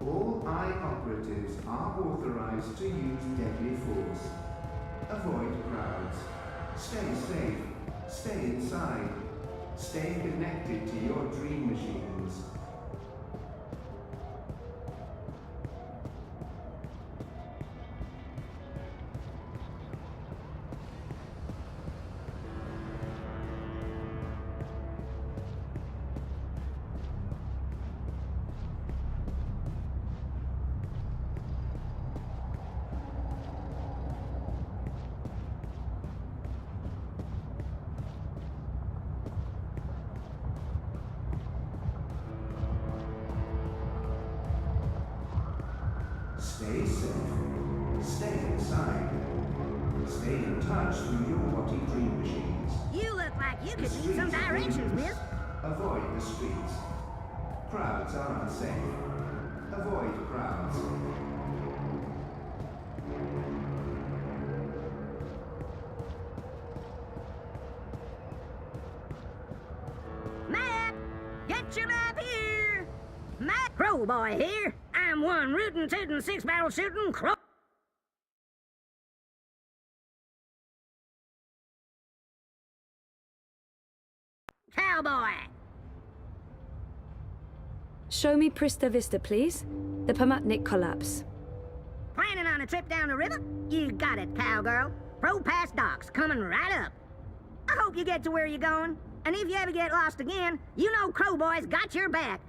All I operatives are authorized to use deadly force. Avoid crowds. Stay safe. Stay inside. Stay connected to your dream machines. Stay safe. Stay inside. Stay in touch through your Watty dream machines. You look like you could need some directions, miss. Avoid the streets. Crowds are unsafe. Avoid crowds. Map! Get your map here! Map Crowboy here. I'm one rootin' tootin' six-barrel shootin' crow. Cowboy! Show me Prista Vista, please. The Pamatnik collapse. Planning on a trip down the river? You got it, cowgirl. Pro-pass docks coming right up. I hope you get to where you're going. And if you ever get lost again, you know Crowboy's got your back.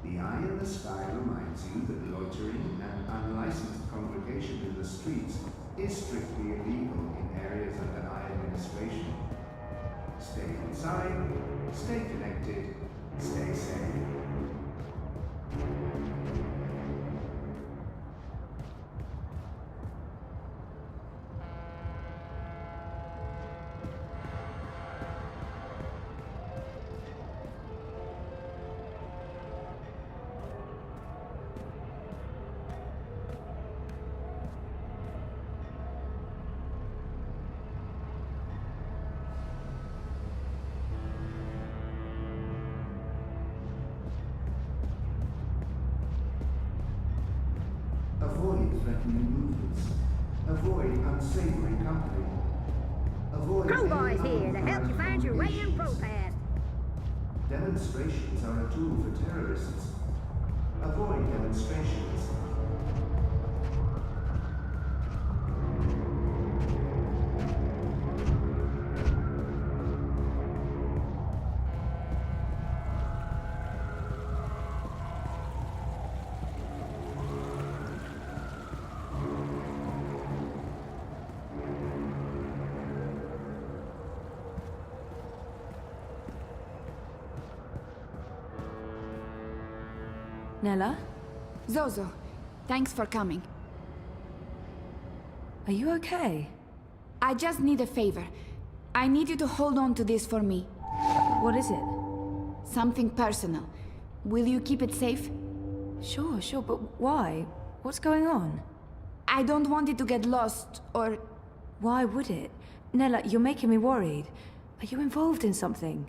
The eye in the sky reminds you that loitering and unlicensed congregation in the streets is strictly illegal in areas under eye administration. Stay inside, stay connected, stay safe. Avoid threatening movements. Avoid unsavory company. Avoid Crowboy's here to help you find your way in Pro-pass. Demonstrations are a tool for terrorists. Avoid demonstrations. Nella? Zozo, thanks for coming. Are you okay? I just need a favor. I need you to hold on to this for me. What is it? Something personal. Will you keep it safe? Sure, but why? What's going on? I don't want it to get lost, or... Why would it? Nella, you're making me worried. Are you involved in something?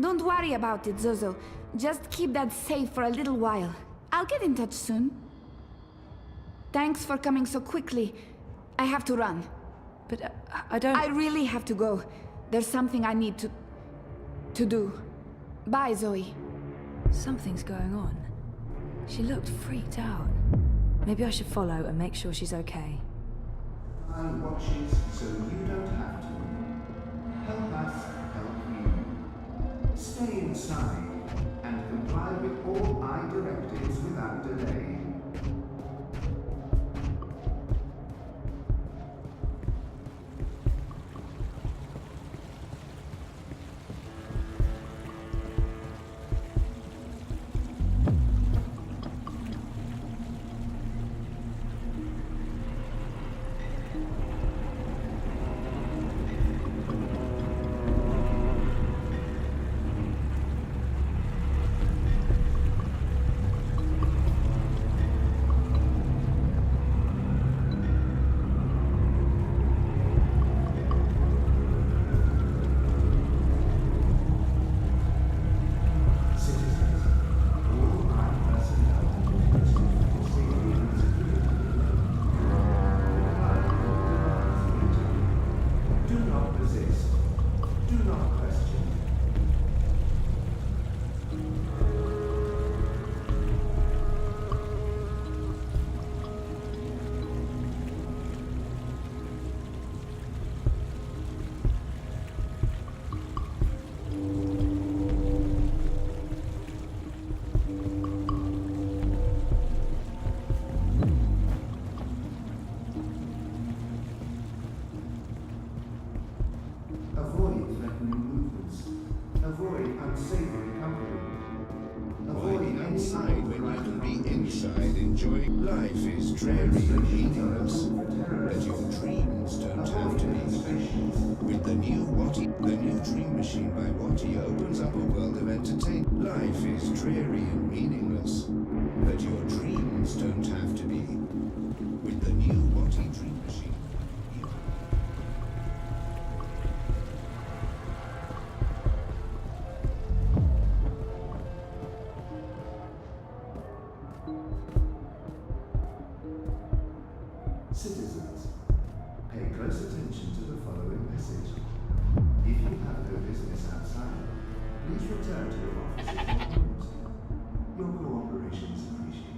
Don't worry about it, Zozo. Just keep that safe for a little while. I'll get in touch soon. Thanks for coming so quickly. I have to run. But I don't... I really have to go. There's something I need to do. Bye, Zoe. Something's going on. She looked freaked out. Maybe I should follow and make sure she's okay. I watches so you don't have to. Help us help you. Stay inside and comply with all eye directives without delay. Avoid threatening movements. Avoid unsavory company. Avoid outside when you can be inside enjoying life is dreary and meaningless, but your dreams don't have to be. With the new Dream Machine by Watty opens up a world of entertainment. Life is dreary and meaningless, but your dreams don't have to be. With the new Watty Dream Machine. Citizens, pay close attention to the following message. If you have no business outside, please return to your office at your homes. Your cooperation is appreciated.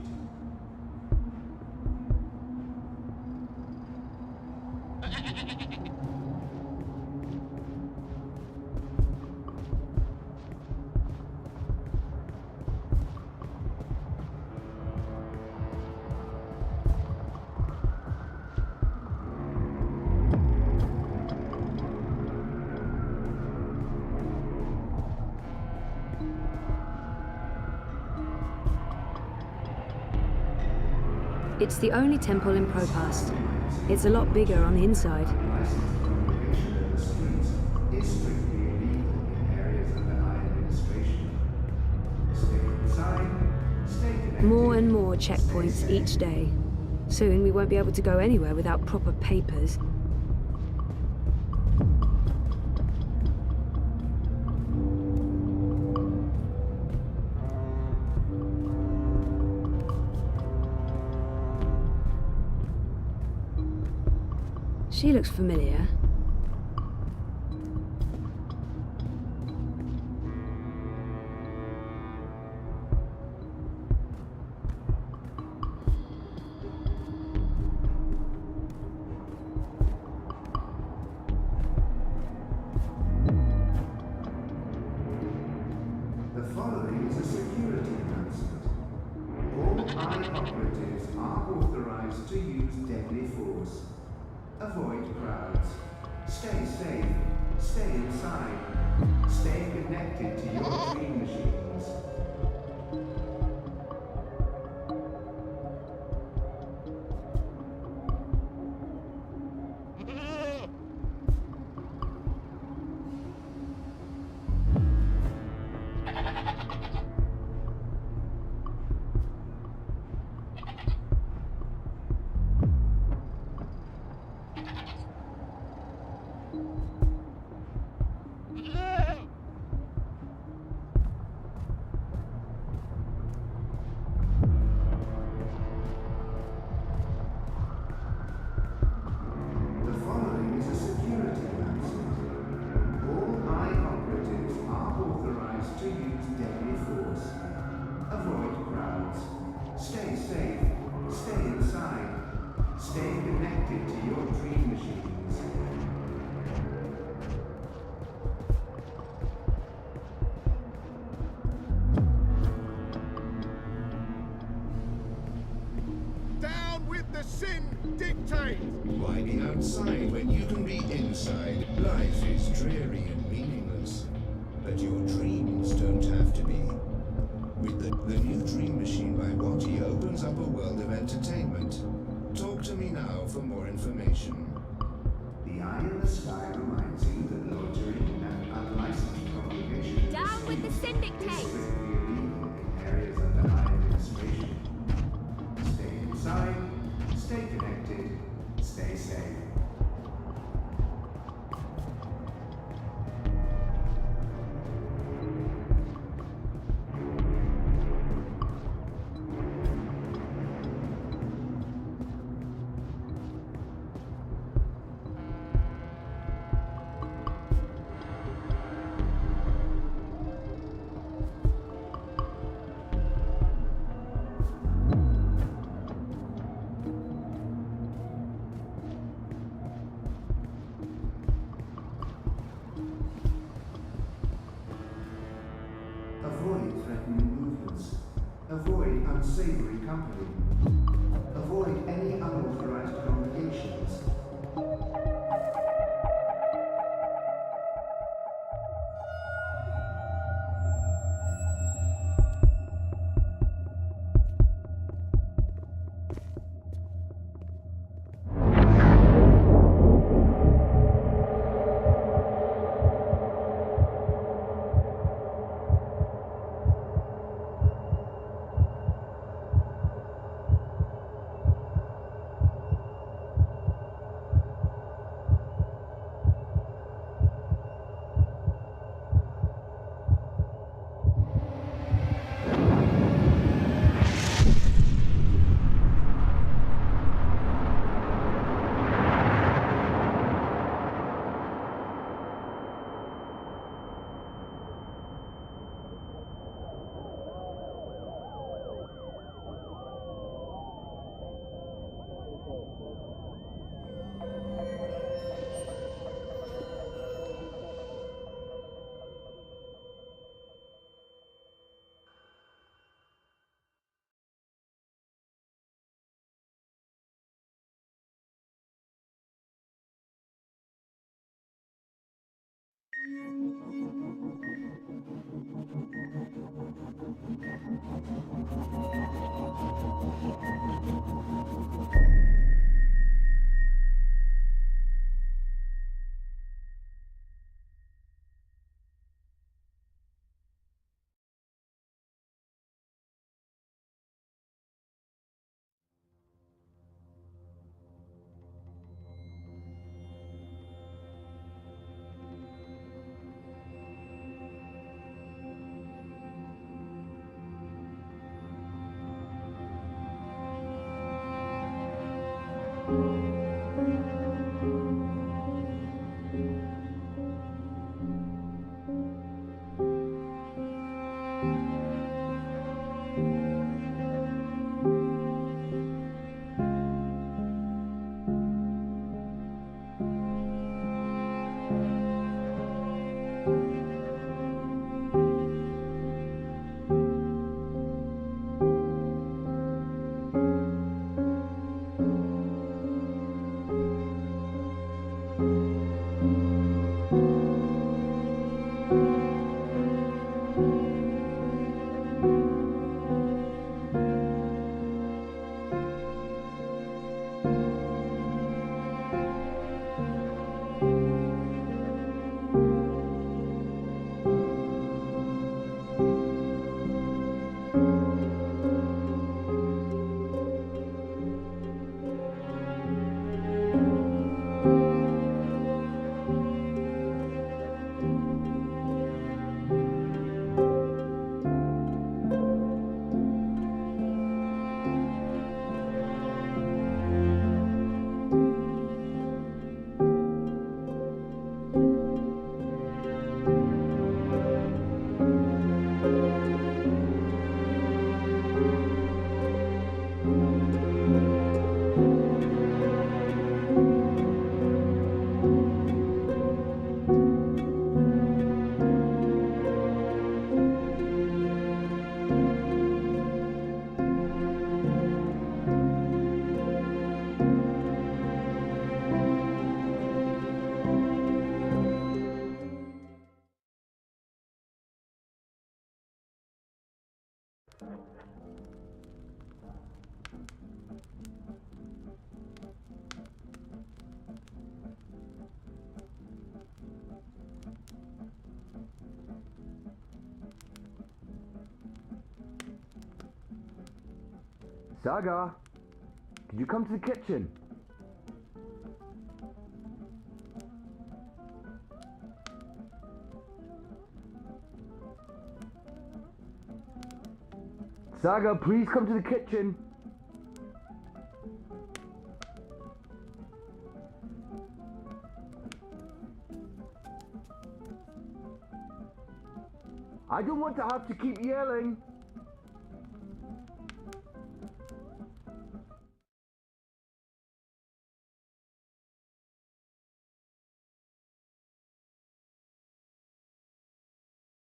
It's the only temple in Propast. It's a lot bigger on the inside. It's strictly illegal in areas under high administration. Stay inside, stay connected. More and more checkpoints each day. Soon we won't be able to go anywhere without proper papers. She looks familiar. The following is a security announcement. All I operatives are authorized to use deadly force. Avoid crowds. Stay safe. Stay inside. Stay connected to your dream machines. The following is a security announcement. All I operatives are authorized to use deadly force. Avoid crowds. Stay safe. Stay inside. Stay connected to your dream machines. Down with the sin dictate! Why be outside when you can be inside? Life is dreary and meaningless. But your dreams don't have to be. With the new Dream Machine by Watty opens up a world of entertainment. Talk to me now for more information. The eye in the sky reminds you that loitering and unlicensed congregation Down with the syndicate! is strictly illegal in areas under high administration. Stay inside, stay connected, stay safe. Avoid threatening movements. Avoid unsavory company. Avoid any unauthorized congregations. Saga, could you come to the kitchen? Saga, please come to the kitchen. I don't want to have to keep yelling.